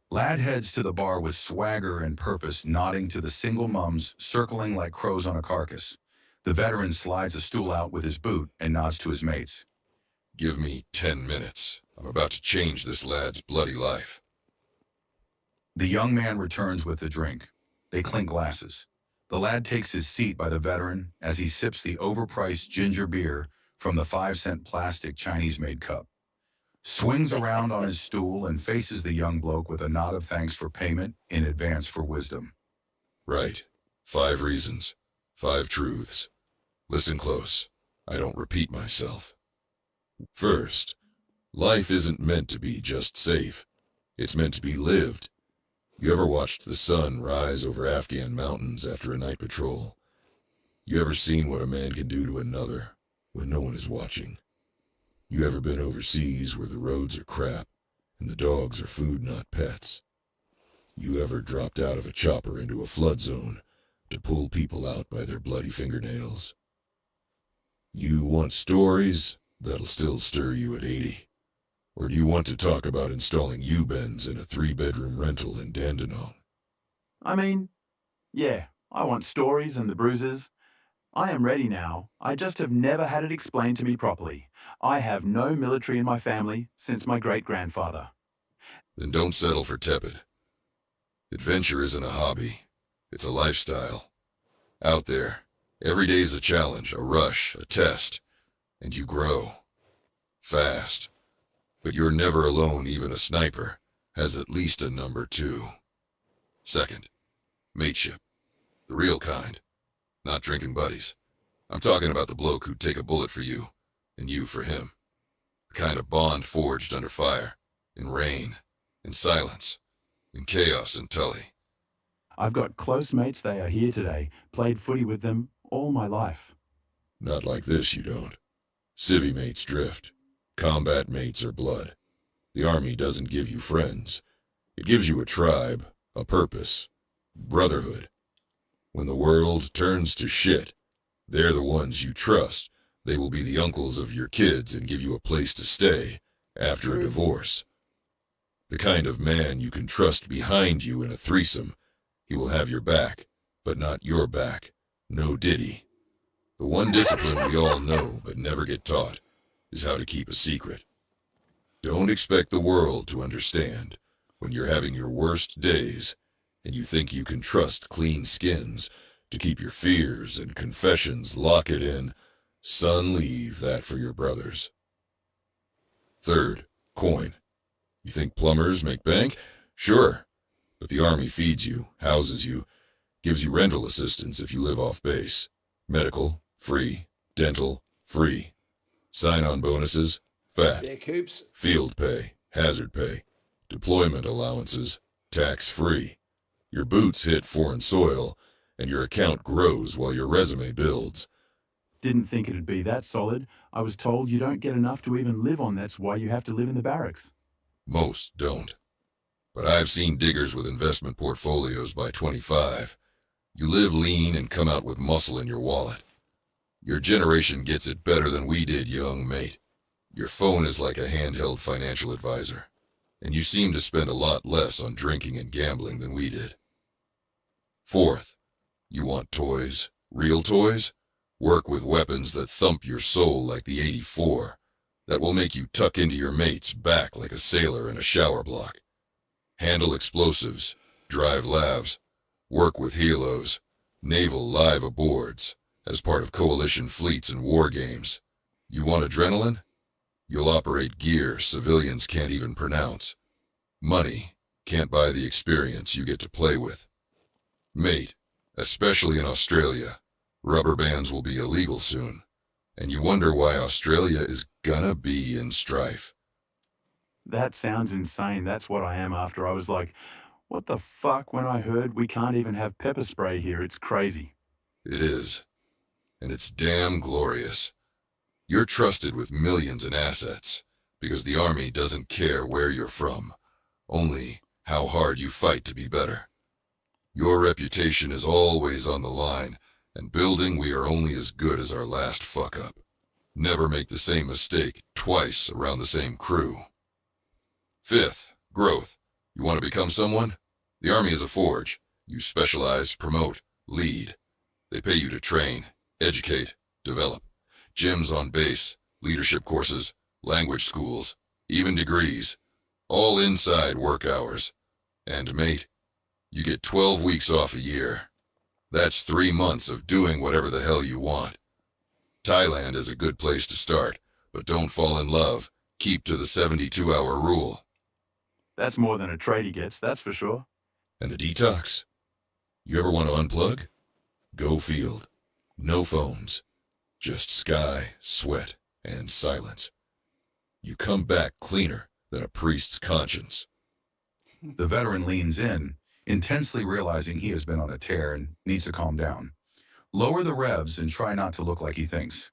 Lad heads to the bar with swagger and purpose, nodding to the single mums circling like crows on a carcass. The veteran slides a stool out with his boot and nods to his mates. Give me 10 minutes. I'm about to change this lad's bloody life. The young man returns with the drink. They clink glasses. The lad takes his seat by the veteran as he sips the overpriced ginger beer from the 5-cent plastic Chinese-made cup. Swings around on his stool and faces the young bloke with a nod of thanks for payment in advance for wisdom. Right. 5 reasons. 5 truths. Listen close. I don't repeat myself. First, life isn't meant to be just safe. It's meant to be lived. You ever watched the sun rise over Afghan mountains after a night patrol? You ever seen what a man can do to another when no one is watching? You ever been overseas where the roads are crap and the dogs are food, not pets? You ever dropped out of a chopper into a flood zone to pull people out by their bloody fingernails? You want stories that'll still stir you at 80? Or do you want to talk about installing U-bends in a 3-bedroom rental in Dandenong? I mean, yeah, I want stories and the bruises. I am ready now. I just have never had it explained to me properly. I have no military in my family since my great-grandfather. Then don't settle for tepid. Adventure isn't a hobby. It's a lifestyle. Out there, every day's a challenge, a rush, a test. and you grow. Fast. But you're never alone. Even a sniper has at least a number 2. Second, mateship. The real kind. Not drinking buddies. I'm talking about the bloke who'd take a bullet for you, and you for him. The kind of bond forged under fire, in rain, in silence, in chaos and Tully. I've got close mates. They are here today. Played footy with them all my life. Not like this, you don't. Civvy mates drift. Combat mates are blood. The Army doesn't give you friends. It gives you a tribe, a purpose, brotherhood. When the world turns to shit, they're the ones you trust. They will be the uncles of your kids and give you a place to stay after a divorce. The kind of man you can trust behind you in a threesome. He will have your back, but not your back. No diddy. The one discipline we all know but never get taught is how to keep a secret. Don't expect the world to understand when you're having your worst days and you think you can trust clean skins to keep your fears and confessions. Lock it in. Son, leave that for your brothers. Third, coin. You think plumbers make bank? Sure. But the Army feeds you, houses you, gives you rental assistance if you live off base. Medical, free. Dental, free. Sign-on bonuses, fat. Yeah, Coops. Field pay, hazard pay. Deployment allowances, tax-free. Your boots hit foreign soil, and your account grows while your resume builds. Didn't think it'd be that solid. I was told you don't get enough to even live on. That's why you have to live in the barracks. Most don't. But I've seen diggers with investment portfolios by 25. You live lean and come out with muscle in your wallet. Your generation gets it better than we did, young mate. Your phone is like a handheld financial advisor, and you seem to spend a lot less on drinking and gambling than we did. Fourth, you want toys, real toys? Work with weapons that thump your soul like the 84, that will make you tuck into your mate's back like a sailor in a shower block. Handle explosives, drive lavs, work with helos, naval live aboards, as part of coalition fleets and war games. You want adrenaline? You'll operate gear civilians can't even pronounce. Money can't buy the experience you get to play with. Mate, especially in Australia, rubber bands will be illegal soon, and you wonder why Australia is gonna be in strife. That sounds insane. That's what I am after. I was like, what the fuck when I heard we can't even have pepper spray here? It's crazy. It is. And it's damn glorious. You're trusted with millions in assets because the Army doesn't care where you're from, only how hard you fight to be better. Your reputation is always on the line, and building we are only as good as our last fuck-up. Never make the same mistake twice around the same crew. Fifth, growth. You want to become someone? The Army is a forge. You specialize, promote, lead. They pay you to train, educate, develop. Gyms on base, leadership courses, language schools, even degrees. All inside work hours. And mate, you get 12 weeks off a year. That's 3 months of doing whatever the hell you want. Thailand is a good place to start, but don't fall in love. Keep to the 72-hour rule. That's more than a tradie gets, that's for sure. And the detox? You ever want to unplug? Go field. No phones. Just sky, sweat, and silence. You come back cleaner than a priest's conscience. The veteran leans in, intensely realizing he has been on a tear and needs to calm down. Lower the revs and try not to look like he thinks.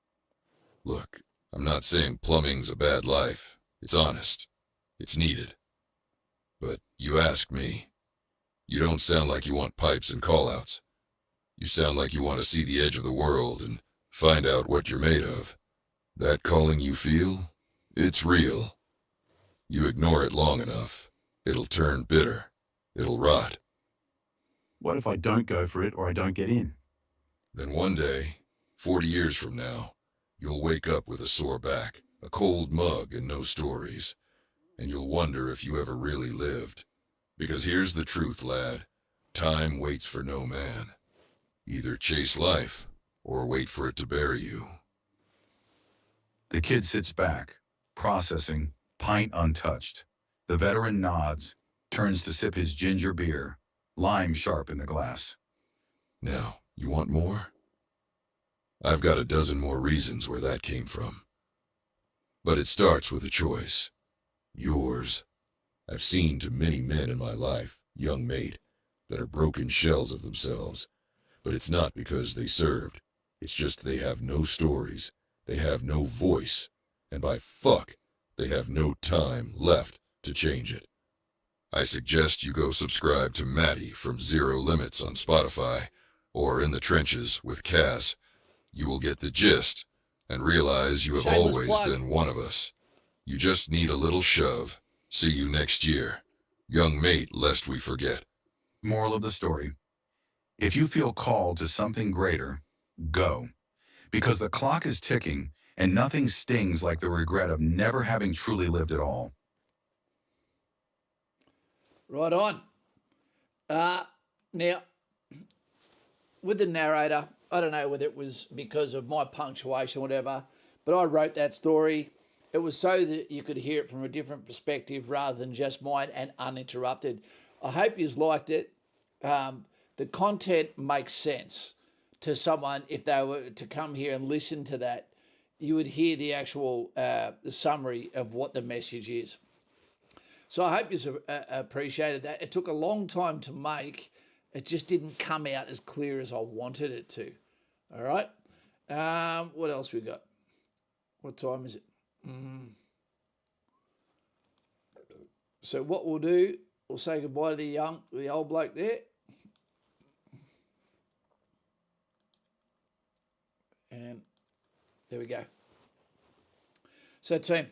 Look, I'm not saying plumbing's a bad life. It's honest. It's needed. But you ask me, you don't sound like you want pipes and call-outs. You sound like you want to see the edge of the world and find out what you're made of. That calling you feel, it's real. You ignore it long enough, it'll turn bitter. It'll rot. What if I don't go for it or I don't get in? Then one day, 40 years from now, you'll wake up with a sore back, a cold mug, and no stories. And you'll wonder if you ever really lived. Because here's the truth, lad. Time waits for no man. Either chase life, or wait for it to bury you. The kid sits back, processing, pint untouched. The veteran nods, turns to sip his ginger beer, lime sharp in the glass. Now, you want more? I've got a dozen more reasons where that came from. But it starts with a choice. Yours. I've seen too many men in my life, young mate, that are broken shells of themselves. But it's not because they served. It's just they have no stories. They have no voice. And by fuck, they have no time left to change it. I suggest you go subscribe to Matty from Zero Limits on Spotify, or In the Trenches with Cass. You will get the gist and realize you have always been one of us. You just need a little shove. See you next year. Young mate, lest we forget. Moral of the story. If you feel called to something greater, go. Because the clock is ticking and nothing stings like the regret of never having truly lived at all. Right on. Now, with the narrator, I don't know whether it was because of my punctuation or whatever, but I wrote that story. It was so that you could hear it from a different perspective rather than just mine and uninterrupted. I hope you liked it. The content makes sense to someone. If they were to come here and listen to that, you would hear the actual the summary of what the message is. So I hope you appreciated that. It took a long time to make. It just didn't come out as clear as I wanted it to. All right. What else we got? What time is it? So what we'll do, we'll say goodbye to the old bloke there. And there we go. So team,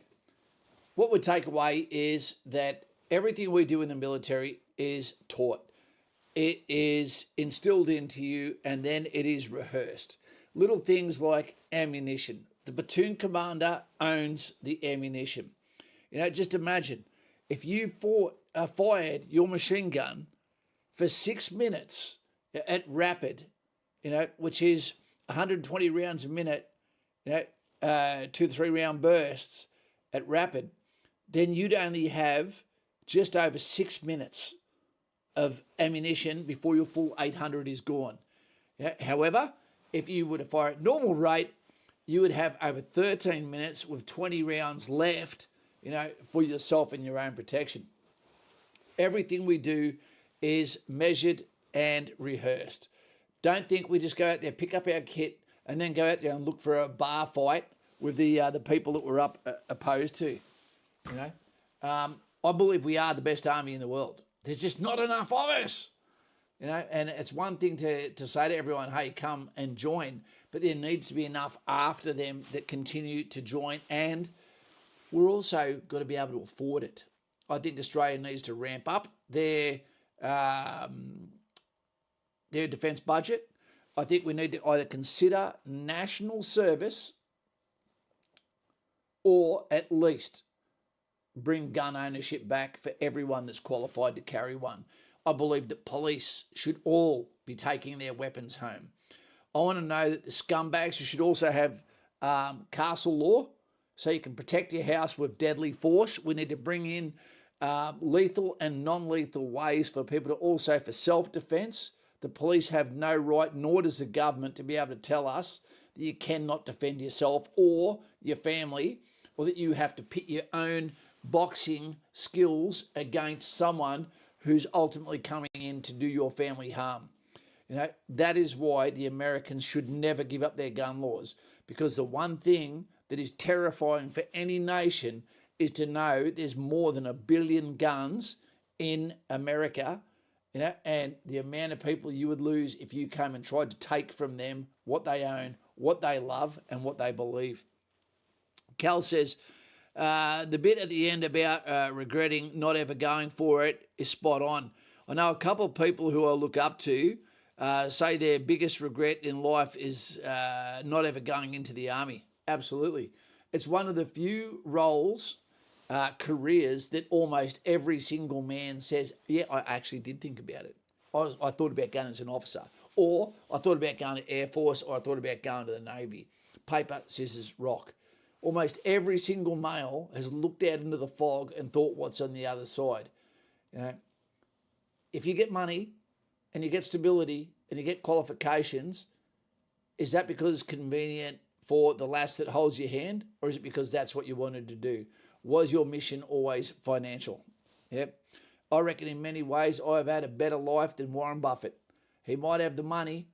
what we take away is that everything we do in the military is taught. It is instilled into you and then it is rehearsed. Little things like ammunition. The platoon commander owns the ammunition. You know, just imagine if you fired your machine gun for 6 minutes at rapid, you know, which is 120 rounds a minute, you know, 2 to 3 round bursts at rapid, then you'd only have just over 6 minutes of ammunition before your full 800 is gone. Yeah. However, if you were to fire at normal rate, you would have over 13 minutes with 20 rounds left, you know, for yourself and your own protection. Everything we do is measured and rehearsed. Don't think we just go out there, pick up our kit, and then go out there and look for a bar fight with the people that we're opposed to. You know, I believe we are the best army in the world. There's just not enough of us. You know, and it's one thing to say to everyone, hey, come and join, but there needs to be enough after them that continue to join, and we're also got to be able to afford it. I think Australia needs to ramp up their defence budget. I think we need to either consider national service or at least bring gun ownership back for everyone that's qualified to carry one. I believe that police should all be taking their weapons home. I want to know that the scumbags should also have castle law so you can protect your house with deadly force. We need to bring in lethal and non-lethal ways for people to also for self-defence. The police have no right, nor does the government, to be able to tell us that you cannot defend yourself or your family, or that you have to pit your own boxing skills against someone who's ultimately coming in to do your family harm. You know, that is why the Americans should never give up their gun laws, because the one thing that is terrifying for any nation is to know there's more than 1 billion guns in America, you know, and the amount of people you would lose if you came and tried to take from them what they own, what they love, and what they believe. Cal says, the bit at the end about regretting not ever going for it is spot on. I know a couple of people who I look up to say their biggest regret in life is not ever going into the army. Absolutely. It's one of the few roles, careers that almost every single man says, yeah, I actually did think about it. I thought about going as an officer, or I thought about going to Air Force, or I thought about going to the Navy. Paper, scissors, rock. almost every single male has looked out into the fog and thought what's on the other side. You know, if you get money and you get stability and you get qualifications, is that because it's convenient for the lass that holds your hand, or is it because that's what you wanted to do? Was your mission always financial? Yep. I reckon in many ways I've had a better life than Warren Buffett. He might have the money,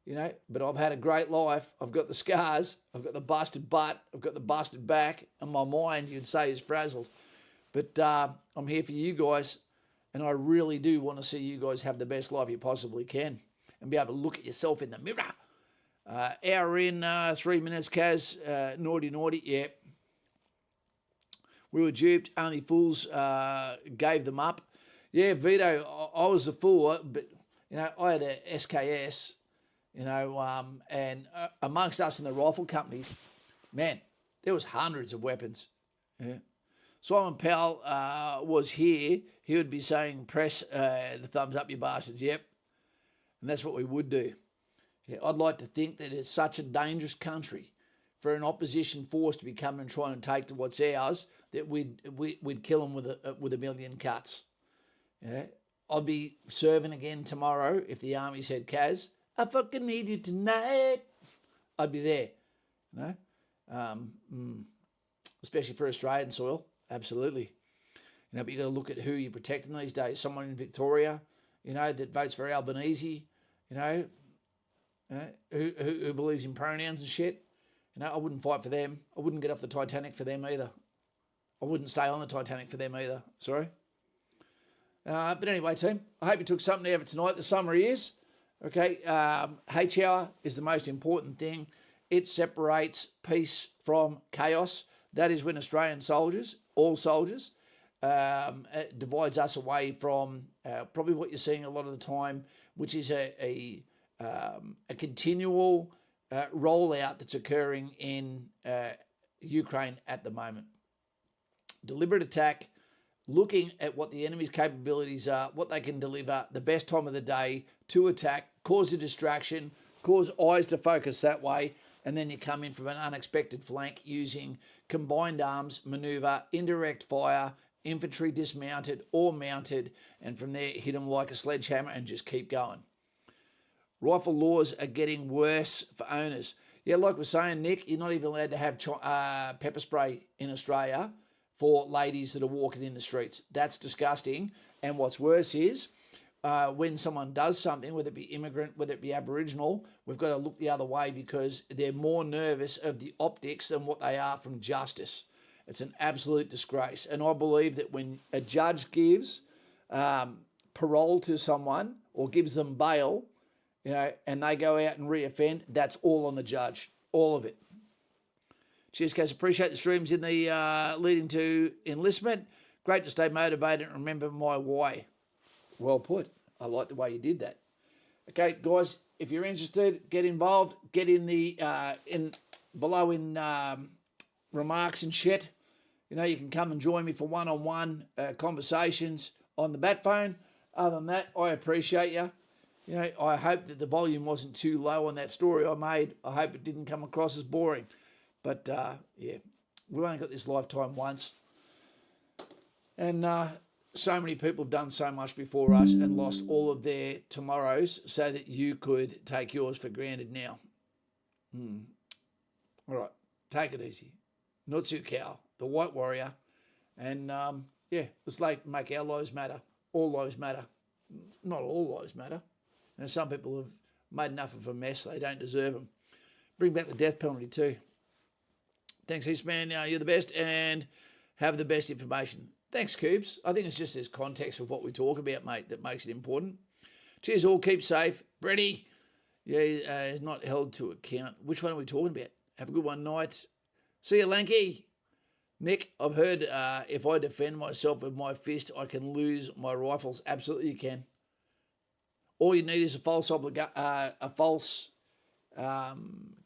you know, but I've had a great life. I've got the scars, I've got the busted butt, I've got the busted back, and my mind, you'd say, is frazzled. But I'm here for you guys, and I really do want to see you guys have the best life you possibly can and be able to look at yourself in the mirror. Hour in, 3 minutes, Kaz. Naughty, yeah. We were duped. Only fools gave them up. Yeah, Vito, I was a fool, but, you know, I had a SKS, you know, and amongst us in the rifle companies, man, there was hundreds of weapons. Yeah. Simon Powell was here. He would be saying, press the thumbs up, you bastards. Yep. And that's what we would do. Yeah, I'd like to think that it's such a dangerous country for an opposition force to be coming and trying to take to what's ours that we'd kill them with a million cuts. Yeah. I'd be serving again tomorrow if the army said, Kaz, I fucking need you tonight. I'd be there. You know? Especially for Australian soil. Absolutely. You know, but you got to look at who you're protecting these days. Someone in Victoria, you know, that votes for Albanese, you know, who believes in pronouns and shit. You know, I wouldn't fight for them. I wouldn't get off the Titanic for them either. I wouldn't stay on the Titanic for them either. Sorry. But anyway, team, I hope you took something out of it tonight. The summary is, okay, H-hour is the most important thing. It separates peace from chaos. That is when Australian soldiers, all soldiers, it divides us away from probably what you're seeing a lot of the time, which is a continual rollout that's occurring in Ukraine at the moment. Deliberate attack, looking at what the enemy's capabilities are, what they can deliver, the best time of the day to attack, cause a distraction, cause eyes to focus that way, and then you come in from an unexpected flank using combined arms, maneuver, indirect fire, infantry dismounted or mounted, and from there hit them like a sledgehammer and just keep going. Rifle laws are getting worse for owners. Yeah, like we're saying, Nick, you're not even allowed to have pepper spray in Australia for ladies that are walking in the streets. That's disgusting. And what's worse is when someone does something, whether it be immigrant, whether it be Aboriginal, we've got to look the other way because they're more nervous of the optics than what they are from justice. It's an absolute disgrace. And I believe that when a judge gives parole to someone or gives them bail, you know, and they go out and reoffend, that's all on the judge, all of it. Cheers, guys. Appreciate the streams in the leading to enlistment. Great to stay motivated and remember my why. Well put. I like the way you did that. Okay, guys, if you're interested, get involved. Get in the below in remarks and shit. You know, you can come and join me for one-on-one conversations on the bat phone. Other than that, I appreciate you. You know, I hope that the volume wasn't too low on that story I made. I hope it didn't come across as boring. But, yeah, we've only got this lifetime once. And so many people have done so much before us and lost all of their tomorrows so that you could take yours for granted now. All right, take it easy. Nutsu Cow, the White Warrior. And, yeah, let's make our lives matter. All lives matter. Not all lives matter. And some people have made enough of a mess. They don't deserve them. Bring back the death penalty too. Thanks, Eastman. You're the best and have the best information. Thanks, Coops. I think it's just this context of what we talk about, mate, that makes it important. Cheers, all. Keep safe. Brady, yeah, is not held to account. Which one are we talking about? Have a good one, Knights. See you, Lanky. Nick, I've heard if I defend myself with my fist, I can lose my rifles. Absolutely, you can. All you need is a false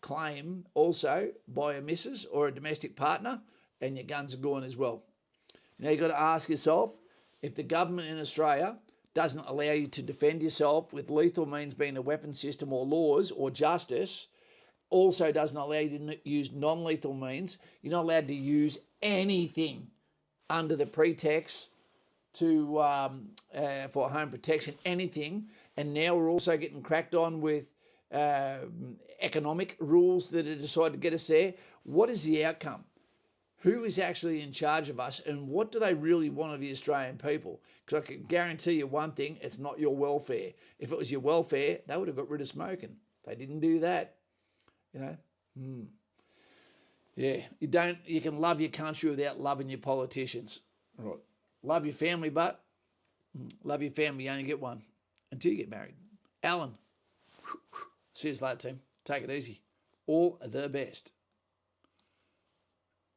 claim also by a missus or a domestic partner, and your guns are gone as well. Now you've got to ask yourself, if the government in Australia doesn't allow you to defend yourself with lethal means being a weapon system or laws or justice, also does not allow you to use non-lethal means. You're not allowed to use anything under the pretext to for home protection, anything. And now we're also getting cracked on with economic rules that are decided to get us there. What is the outcome? Who is actually in charge of us, and what do they really want of the Australian people? Because I can guarantee you one thing, it's not your welfare. If it was your welfare, they would have got rid of smoking. They didn't do that. Yeah, you can love your country without loving your politicians. Right. Love your family, but love your family, you only get one until you get married. Alan, see you later, team. Take it easy. All the best.